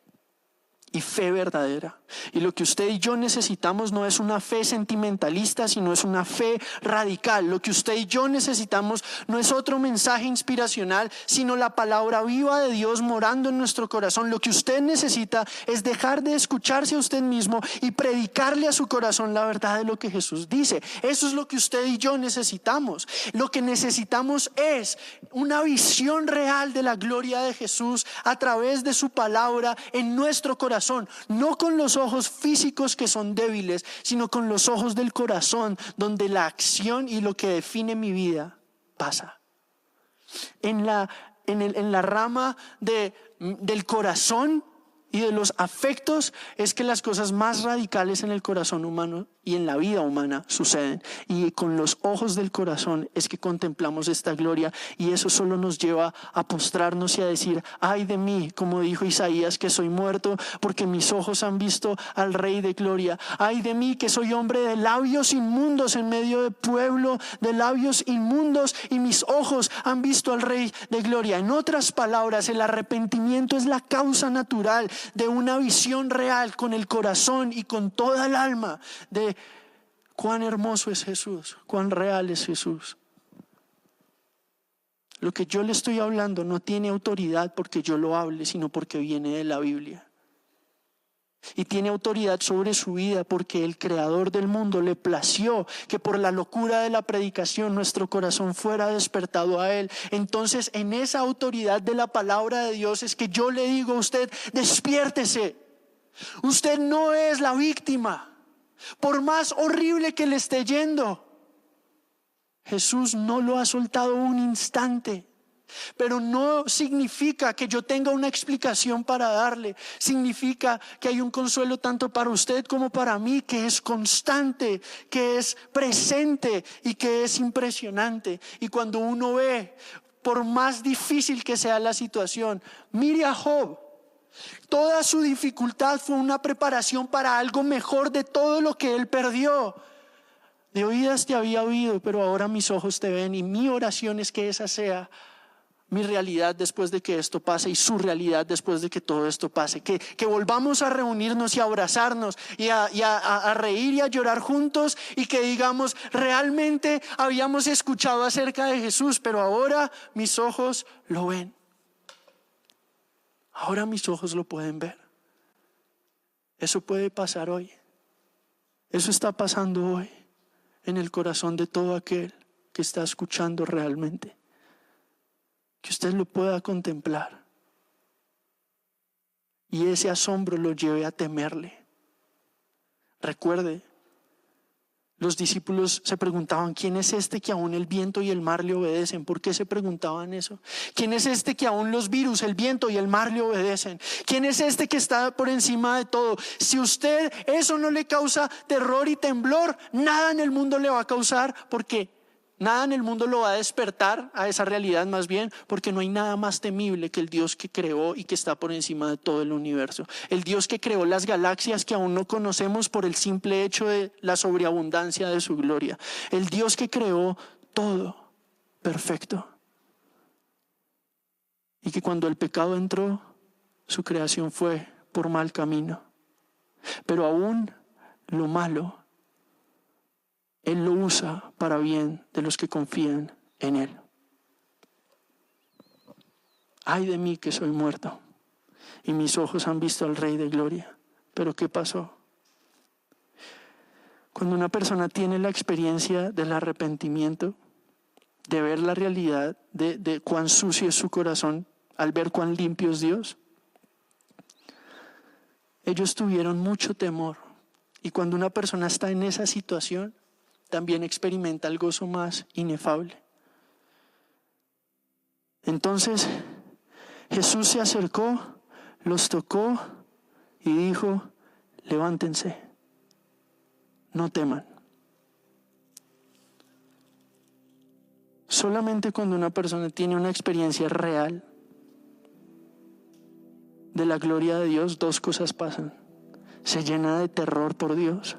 Y fe verdadera. Y lo que usted y yo necesitamos no es una fe sentimentalista, sino es una fe radical. Lo que usted y yo necesitamos no es otro mensaje inspiracional, sino la palabra viva de Dios morando en nuestro corazón. Lo que usted necesita es dejar de escucharse a usted mismo y predicarle a su corazón la verdad de lo que Jesús dice. Eso es lo que usted y yo necesitamos. Lo que necesitamos es una visión real de la gloria de Jesús a través de su palabra en nuestro corazón. No con los ojos físicos que son débiles, sino con los ojos del corazón, donde la acción y lo que define mi vida pasa. En la rama del corazón y de los afectos es que las cosas más radicales en el corazón humano y en la vida humana suceden. Y con los ojos del corazón es que contemplamos esta gloria, y eso solo nos lleva a postrarnos y a decir: ay de mí, como dijo Isaías, que soy muerto porque mis ojos han visto al Rey de gloria. Ay de mí, que soy hombre de labios inmundos en medio de pueblo de labios inmundos, y mis ojos han visto al Rey de gloria. En otras palabras, el arrepentimiento es la causa natural de una visión real con el corazón y con toda el alma de cuán hermoso es Jesús, cuán real es Jesús. Lo que yo le estoy hablando no tiene autoridad porque yo lo hable, sino porque viene de la Biblia. Y tiene autoridad sobre su vida porque el Creador del mundo le plació que por la locura de la predicación nuestro corazón fuera despertado a Él. Entonces, en esa autoridad de la palabra de Dios es que yo le digo a usted: despiértese. Usted no es la víctima. Por más horrible que le esté yendo, Jesús no lo ha soltado un instante. Pero no significa que yo tenga una explicación para darle. Significa que hay un consuelo tanto para usted como para mí, que es constante, que es presente y que es impresionante. Y cuando uno ve, por más difícil que sea la situación, mire a Job. Toda su dificultad fue una preparación para algo mejor de todo lo que él perdió. De oídas te había oído, pero ahora mis ojos te ven, y mi oración es que esa sea mi realidad después de que esto pase, y su realidad después de que todo esto pase. Que volvamos a reunirnos y a abrazarnos y a reír y a llorar juntos, y que digamos: realmente habíamos escuchado acerca de Jesús, pero ahora mis ojos lo ven. Ahora mis ojos lo pueden ver. Eso puede pasar hoy. Eso está pasando hoy en el corazón de todo aquel que está escuchando realmente. Que usted lo pueda contemplar y ese asombro lo lleve a temerle. Recuerde, los discípulos se preguntaban: ¿quién es este que aún el viento y el mar le obedecen? ¿Por qué se preguntaban eso? ¿Quién es este que aún los virus, el viento y el mar le obedecen? ¿Quién es este que está por encima de todo? Si usted eso no le causa terror y temblor, nada en el mundo le va a causar, porque nada en el mundo lo va a despertar a esa realidad, más bien, porque no hay nada más temible que el Dios que creó y que está por encima de todo el universo. El Dios que creó las galaxias que aún no conocemos por el simple hecho de la sobreabundancia de su gloria. El Dios que creó todo perfecto. Y que cuando el pecado entró, su creación fue por mal camino. Pero aún lo malo, Él lo usa para bien de los que confían en Él. Ay de mí, que soy muerto, y mis ojos han visto al Rey de gloria. Pero ¿qué pasó? Cuando una persona tiene la experiencia del arrepentimiento, de ver la realidad de cuán sucio es su corazón, al ver cuán limpio es Dios, ellos tuvieron mucho temor. Y cuando una persona está en esa situación, también experimenta el gozo más inefable. Entonces Jesús se acercó, los tocó y dijo: levántense, no teman. Solamente cuando una persona tiene una experiencia real de la gloria de Dios, dos cosas pasan: se llena de terror por Dios.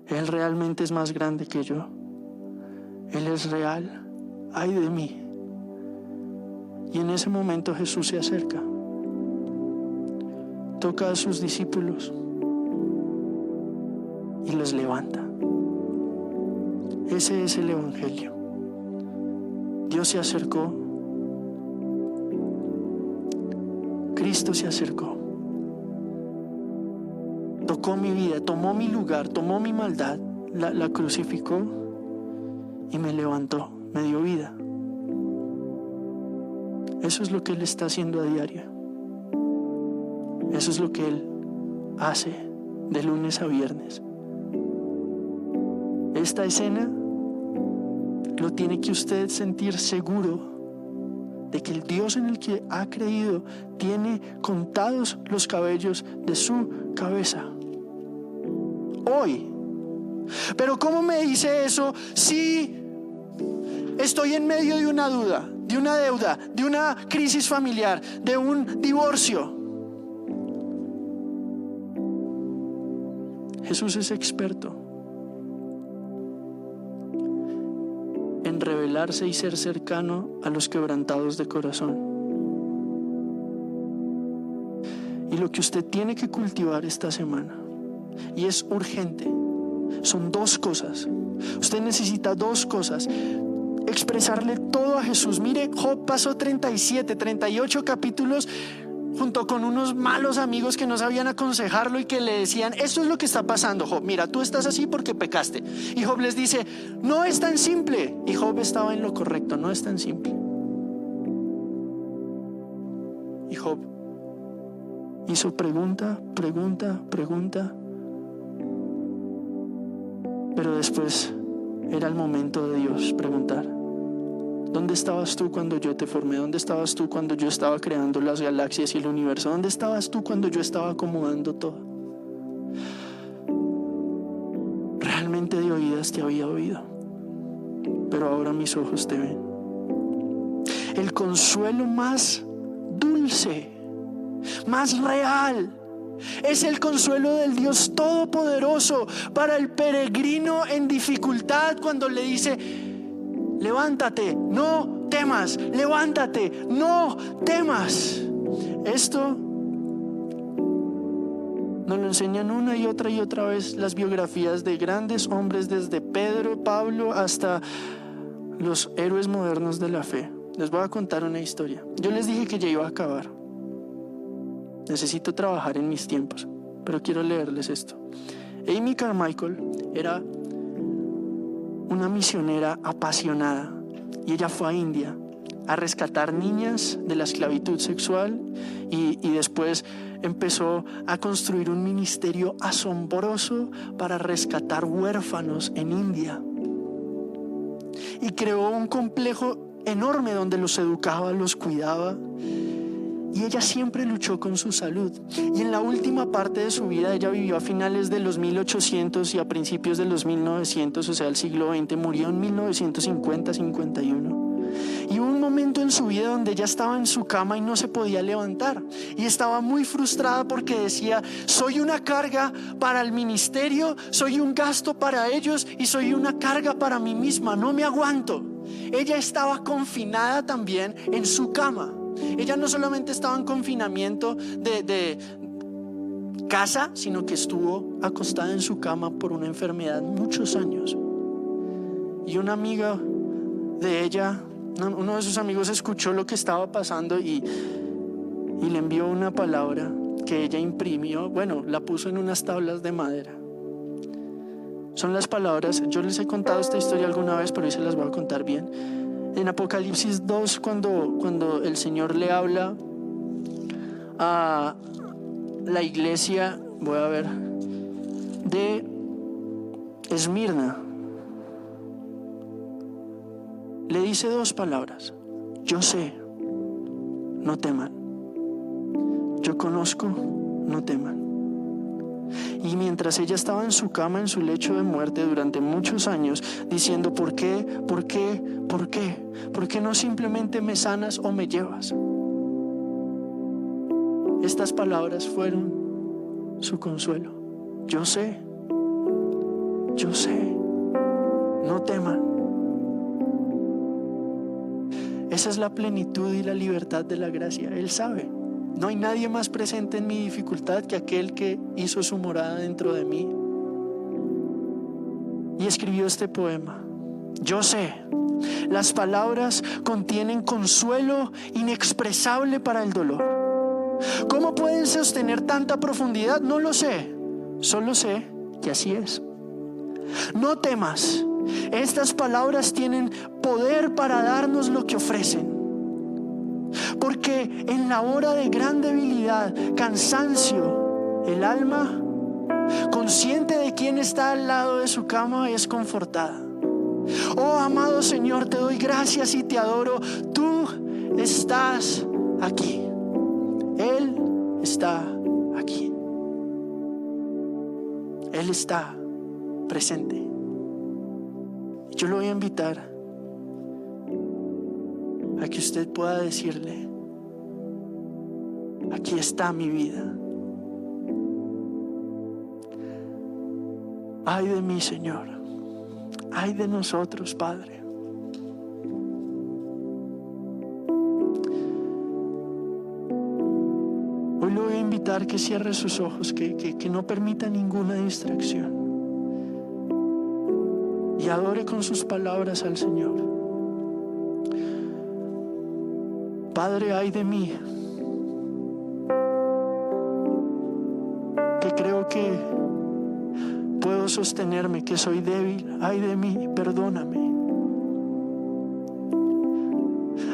Él realmente es más grande que yo. Él es real. Ay de mí. Y en ese momento Jesús se acerca, toca a sus discípulos y los levanta. Ese es el Evangelio. Dios se acercó. Cristo se acercó. Tocó mi vida, tomó mi lugar, tomó mi maldad, la crucificó y me levantó, me dio vida. Eso es lo que Él está haciendo a diario. Eso es lo que Él hace de lunes a viernes. Esta escena lo tiene que usted sentir seguro de que el Dios en el que ha creído tiene contados los cabellos de su cabeza. Hoy. Pero ¿cómo me dice eso si estoy en medio de una duda, de una deuda, de una crisis familiar, de un divorcio? Jesús es experto en revelarse y ser cercano a los quebrantados de corazón. Y lo que usted tiene que cultivar esta semana, y es urgente, son dos cosas. Usted necesita dos cosas: expresarle todo a Jesús. Mire, Job pasó 37, 38 capítulos junto con unos malos amigos que no sabían aconsejarlo y que le decían: esto es lo que está pasando, Job, mira, tú estás así porque pecaste. Y Job les dice: no es tan simple. Y Job estaba en lo correcto, no es tan simple. Y Job hizo pregunta, pero después era el momento de Dios preguntar: ¿dónde estabas tú cuando yo te formé? ¿Dónde estabas tú cuando yo estaba creando las galaxias y el universo? ¿Dónde estabas tú cuando yo estaba acomodando todo? Realmente de oídas te había oído, pero ahora mis ojos te ven. El consuelo más dulce, más real, es el consuelo del Dios Todopoderoso para el peregrino en dificultad, cuando le dice: levántate, no temas, levántate, no temas. Esto nos lo enseñan una y otra vez las biografías de grandes hombres, desde Pedro, Pablo, hasta los héroes modernos de la fe. Les voy a contar una historia. Yo les dije que ya iba a acabar. Necesito trabajar en mis tiempos, pero quiero leerles esto. Amy Carmichael era una misionera apasionada y ella fue a India a rescatar niñas de la esclavitud sexual y después empezó a construir un ministerio asombroso para rescatar huérfanos en India, y creó un complejo enorme donde los educaba, los cuidaba. Y ella siempre luchó con su salud. Y en la última parte de su vida, ella vivió a finales de los 1800 y a principios de los 1900, o sea, el siglo XX. Murió en 1950-51. Y hubo un momento en su vida donde ella estaba en su cama y no se podía levantar. Y estaba muy frustrada porque decía: soy una carga para el ministerio, soy un gasto para ellos y soy una carga para mí misma. No me aguanto. Ella estaba confinada también en su cama. Ella no solamente estaba en confinamiento de casa, sino que estuvo acostada en su cama por una enfermedad muchos años. Y una amiga de ella, uno de sus amigos, escuchó lo que estaba pasando y le envió una palabra que ella imprimió, la puso en unas tablas de madera. Son las palabras, yo les he contado esta historia alguna vez, pero hoy se las voy a contar bien. En Apocalipsis 2, cuando el Señor le habla a la iglesia, de Esmirna, le dice dos palabras: yo sé, no teman; yo conozco, no teman. Y mientras ella estaba en su cama, en su lecho de muerte durante muchos años, diciendo: ¿por qué? ¿Por qué? ¿Por qué? ¿Por qué no simplemente me sanas o me llevas? Estas palabras fueron su consuelo: yo sé, no teman. Esa es la plenitud y la libertad de la gracia. Él sabe. No hay nadie más presente en mi dificultad que aquel que hizo su morada dentro de mí. Y escribió este poema: yo sé. Las palabras contienen consuelo inexpresable para el dolor. ¿Cómo pueden sostener tanta profundidad? No lo sé. Solo sé que así es. No temas. Estas palabras tienen poder para darnos lo que ofrecen. Porque en la hora de gran debilidad, cansancio, el alma, consciente de quién está al lado de su cama, es confortada. Oh amado Señor, te doy gracias y te adoro. Tú estás aquí. Él está aquí. Él está presente. Yo lo voy a invitar a que usted pueda decirle: aquí está mi vida. Ay de mí, Señor. Ay de nosotros, Padre. Hoy lo voy a invitar que cierre sus ojos, que no permita ninguna distracción. Y adore con sus palabras al Señor. Padre, ay de mí, que creo que puedo sostenerme, que soy débil. Ay de mí, perdóname.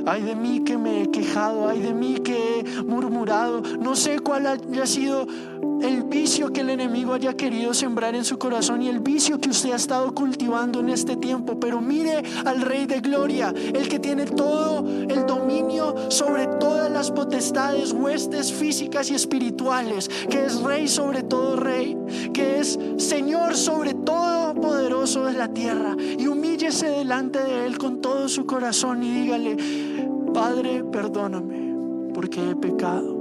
Ay de mí que me he quejado, ay de mí que he murmurado. No sé cuál haya sido el vicio que el enemigo haya querido sembrar en su corazón y el vicio que usted ha estado cultivando en este tiempo. Pero mire al Rey de Gloria, el que tiene todo el dominio sobre todas las potestades, huestes físicas y espirituales, que es Rey sobre todo Rey, que es Señor sobre todo poderoso de la tierra. Y humíllese delante de Él con todo su corazón y dígale: Padre, perdóname porque he pecado.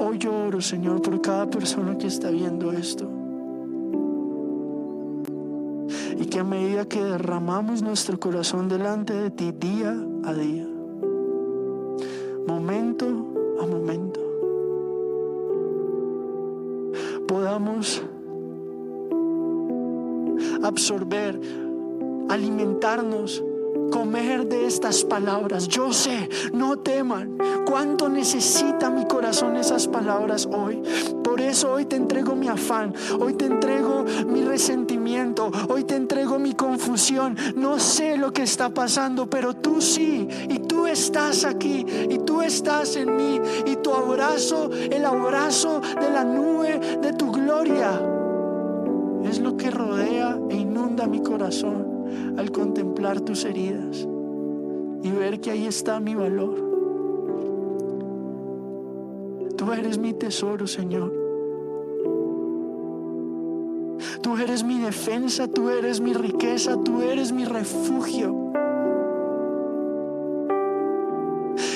Hoy yo oro, Señor, por cada persona que está viendo esto. Y que a medida que derramamos nuestro corazón delante de ti día a día, momento a momento, podamos absorber, alimentarnos, comer de estas palabras. Yo sé, no teman, cuánto necesita mi corazón esas palabras hoy. Por eso hoy te entrego mi afán, hoy te entrego mi resentimiento, hoy te entrego mi confusión. No sé lo que está pasando, pero tú sí, y tú estás aquí, y tú estás en mí, y tu abrazo, el abrazo de la nube de tu gloria, es lo que rodea e inunda mi corazón al contemplar tus heridas y ver que ahí está mi valor. Tú eres mi tesoro, Señor. Tú eres mi defensa, tú eres mi riqueza, tú eres mi refugio.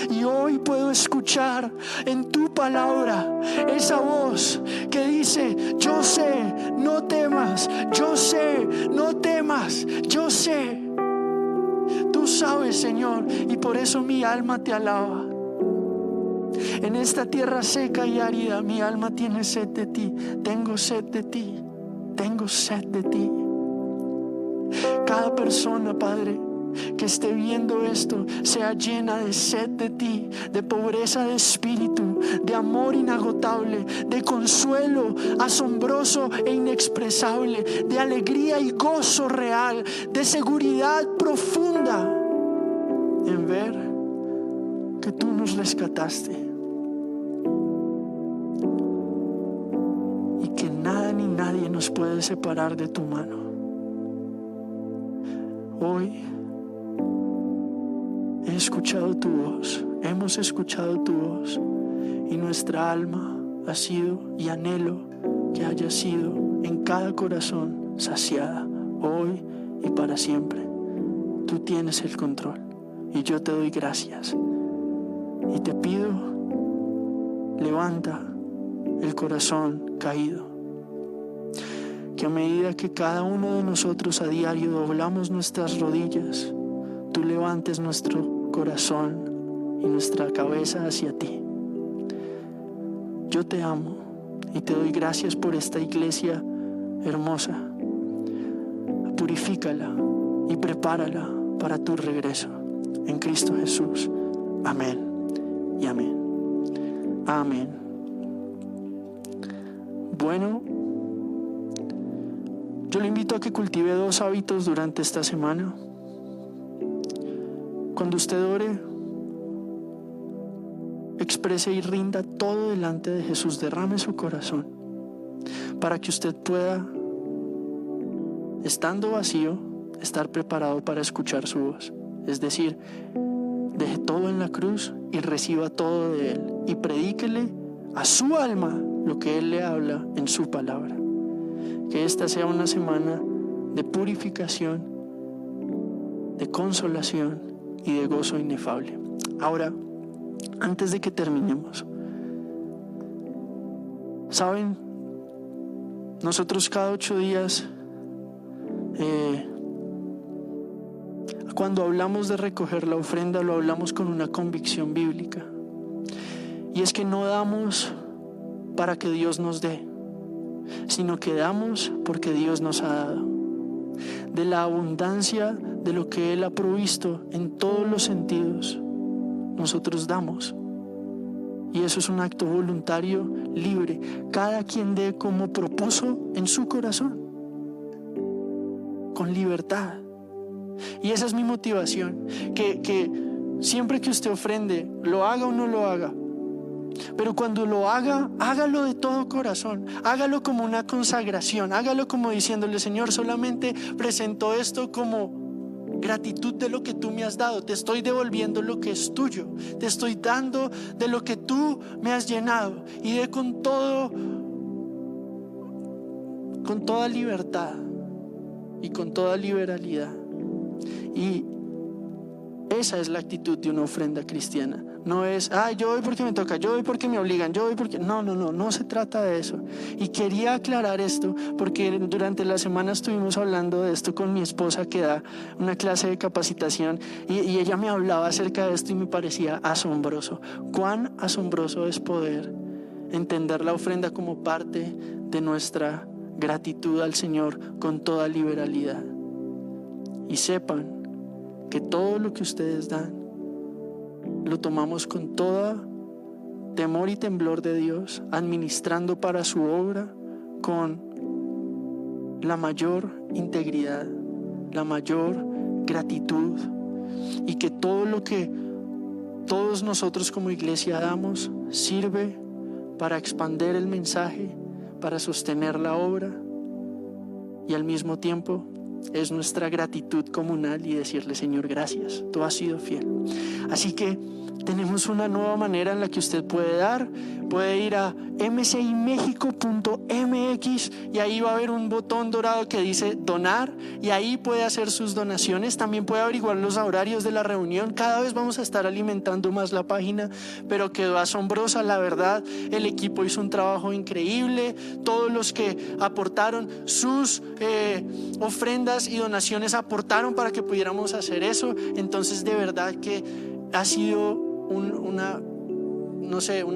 Y hoy puedo escuchar en tu palabra esa voz que dice: yo sé, no temas, yo sé, no temas, yo sé. Tú sabes, Señor, y por eso mi alma te alaba. En esta tierra seca y árida, mi alma tiene sed de ti. Tengo sed de ti, tengo sed de ti. Cada persona, Padre, que esté viendo esto, sea llena de sed de ti, de pobreza de espíritu, de amor inagotable, de consuelo asombroso e inexpresable, de alegría y gozo real, de seguridad profunda en ver que tú nos rescataste y que nada ni nadie nos puede separar de tu mano. Hoy he escuchado tu voz, hemos escuchado tu voz, y nuestra alma ha sido, y anhelo que haya sido en cada corazón saciada, hoy y para siempre. Tú tienes el control y yo te doy gracias. Y te pido, levanta el corazón caído. Que a medida que cada uno de nosotros a diario doblamos nuestras rodillas, tú levantes nuestro corazón y nuestra cabeza hacia ti. Yo te amo y te doy gracias por esta iglesia hermosa. Purifícala y prepárala para tu regreso. En Cristo Jesús. Amén y amén. Amén. Bueno, yo le invito a que cultive 2 hábitos durante esta semana. Cuando usted ore, exprese y rinda todo delante de Jesús. Derrame su corazón para que usted pueda, estando vacío, estar preparado para escuchar su voz. Es decir, deje todo en la cruz y reciba todo de Él y predíquele a su alma lo que Él le habla en su palabra. Que esta sea una semana de purificación, de consolación y de gozo inefable. Ahora, antes de que terminemos, ¿saben? Nosotros cada 8 días, cuando hablamos de recoger la ofrenda, lo hablamos con una convicción bíblica. Y es que no damos para que Dios nos dé, sino que damos porque Dios nos ha dado. De la abundancia de lo que Él ha provisto en todos los sentidos, nosotros damos. Y eso es un acto voluntario, libre. Cada quien dé como propuso en su corazón, con libertad. Y esa es mi motivación, que siempre que usted ofrende, lo haga o no lo haga, pero cuando lo haga, hágalo de todo corazón, hágalo como una consagración, hágalo como diciéndole: Señor, solamente presento esto como gratitud de lo que tú me has dado, te estoy devolviendo lo que es tuyo, te estoy dando de lo que tú me has llenado, y de con toda libertad y con toda liberalidad. Y esa es la actitud de una ofrenda cristiana. No es, yo doy porque me toca, yo doy porque me obligan, yo doy porque... No se trata de eso. Y quería aclarar esto porque durante la semana estuvimos hablando de esto con mi esposa, que da una clase de capacitación, y ella me hablaba acerca de esto y me parecía asombroso. Cuán asombroso es poder entender la ofrenda como parte de nuestra gratitud al Señor con toda liberalidad. Y sepan que todo lo que ustedes dan lo tomamos con todo temor y temblor de Dios, administrando para su obra con la mayor integridad, la mayor gratitud, y que todo lo que todos nosotros como iglesia damos sirve para expandir el mensaje, para sostener la obra, y al mismo tiempo es nuestra gratitud comunal y decirle: Señor, gracias, tú has sido fiel. Así que tenemos una nueva manera en la que usted puede dar. Puede ir a mcimexico.mx y ahí va a haber un botón dorado que dice donar, y ahí puede hacer sus donaciones. También puede averiguar los horarios de la reunión. Cada vez vamos a estar alimentando más la página, pero quedó asombrosa, la verdad. El equipo hizo un trabajo increíble. Todos los que aportaron sus ofrendas y donaciones aportaron para que pudiéramos hacer eso. Entonces, de verdad que ha sido una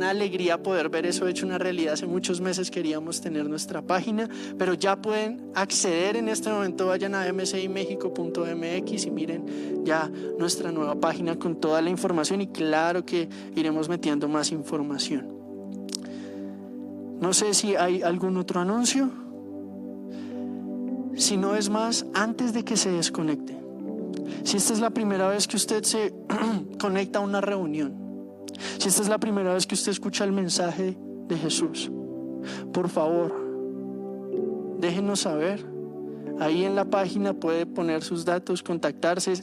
alegría poder ver eso hecho una realidad. Hace muchos meses queríamos tener nuestra página, pero ya pueden acceder en este momento. Vayan a mcimexico.mx y miren ya nuestra nueva página con toda la información, y claro que iremos metiendo más información. No sé si hay algún otro anuncio. Si no es más, antes de que se desconecte, si esta es la primera vez que usted se conecta a una reunión, si esta es la primera vez que usted escucha el mensaje de Jesús, por favor, déjenos saber. Ahí en la página puede poner sus datos, contactarse.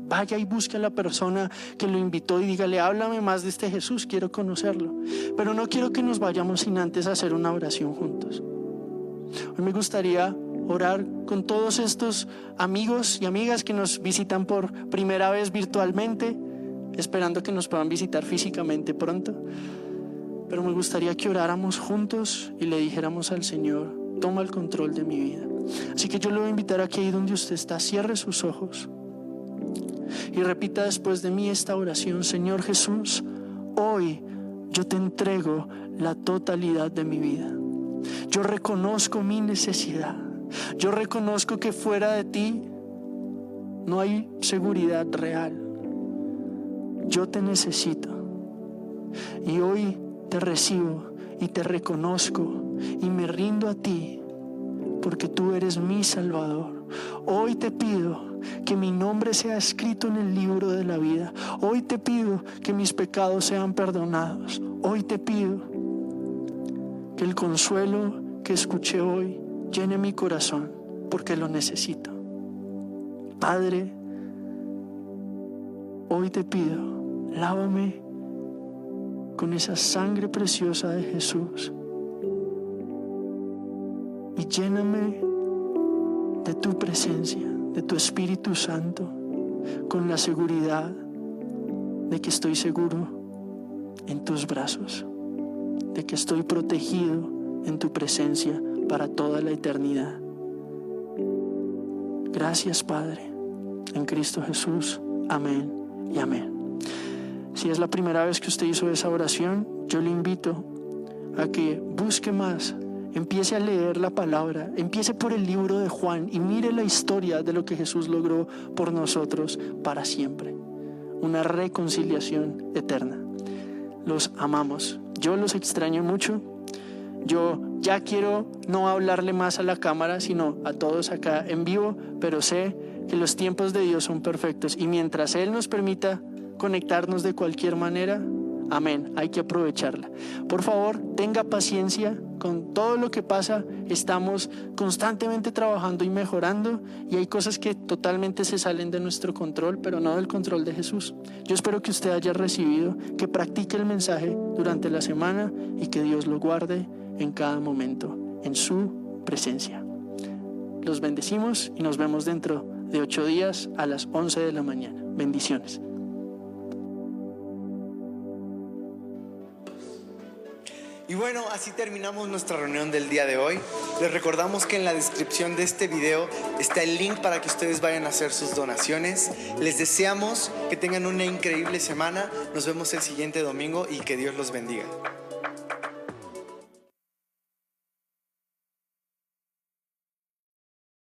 Vaya y busque a la persona que lo invitó y dígale: háblame más de este Jesús, quiero conocerlo. Pero no quiero que nos vayamos sin antes hacer una oración juntos. Hoy me gustaría orar con todos estos amigos y amigas que nos visitan por primera vez virtualmente, esperando que nos puedan visitar físicamente pronto. Pero me gustaría que oráramos juntos y le dijéramos al Señor: toma el control de mi vida. Así que yo le voy a invitar a que ahí donde usted está, cierre sus ojos y repita después de mí esta oración: Señor Jesús, hoy yo te entrego la totalidad de mi vida. Yo reconozco mi necesidad. Yo reconozco que fuera de ti no hay seguridad real. Yo te necesito. Y hoy te recibo y te reconozco y me rindo a ti, porque tú eres mi Salvador. Hoy te pido que mi nombre sea escrito en el libro de la vida. Hoy te pido que mis pecados sean perdonados. Hoy te pido que el consuelo que escuché hoy llene mi corazón, porque lo necesito. Padre, hoy te pido, lávame con esa sangre preciosa de Jesús y lléname de tu presencia, de tu Espíritu Santo, con la seguridad de que estoy seguro en tus brazos, de que estoy protegido en tu presencia para toda la eternidad. Gracias, Padre, en Cristo Jesús. Amén y amén. Si es la primera vez que usted hizo esa oración, yo le invito a que busque más, empiece a leer la palabra, empiece por el libro de Juan y mire la historia de lo que Jesús logró por nosotros para siempre. Una reconciliación eterna. Los amamos. Yo los extraño mucho. Yo ya quiero no hablarle más a la cámara, sino a todos acá en vivo, pero sé que los tiempos de Dios son perfectos y mientras Él nos permita conectarnos de cualquier manera, amén, hay que aprovecharla. Por favor, tenga paciencia con todo lo que pasa. Estamos constantemente trabajando y mejorando y hay cosas que totalmente se salen de nuestro control, pero no del control de Jesús. Yo espero que usted haya recibido, que practique el mensaje durante la semana y que Dios lo guarde en cada momento, en su presencia. Los bendecimos y nos vemos dentro de 8 días a las 11 de la mañana. Bendiciones. Y bueno, así terminamos nuestra reunión del día de hoy. Les recordamos que en la descripción de este video está el link para que ustedes vayan a hacer sus donaciones. Les deseamos que tengan una increíble semana. Nos vemos el siguiente domingo y que Dios los bendiga.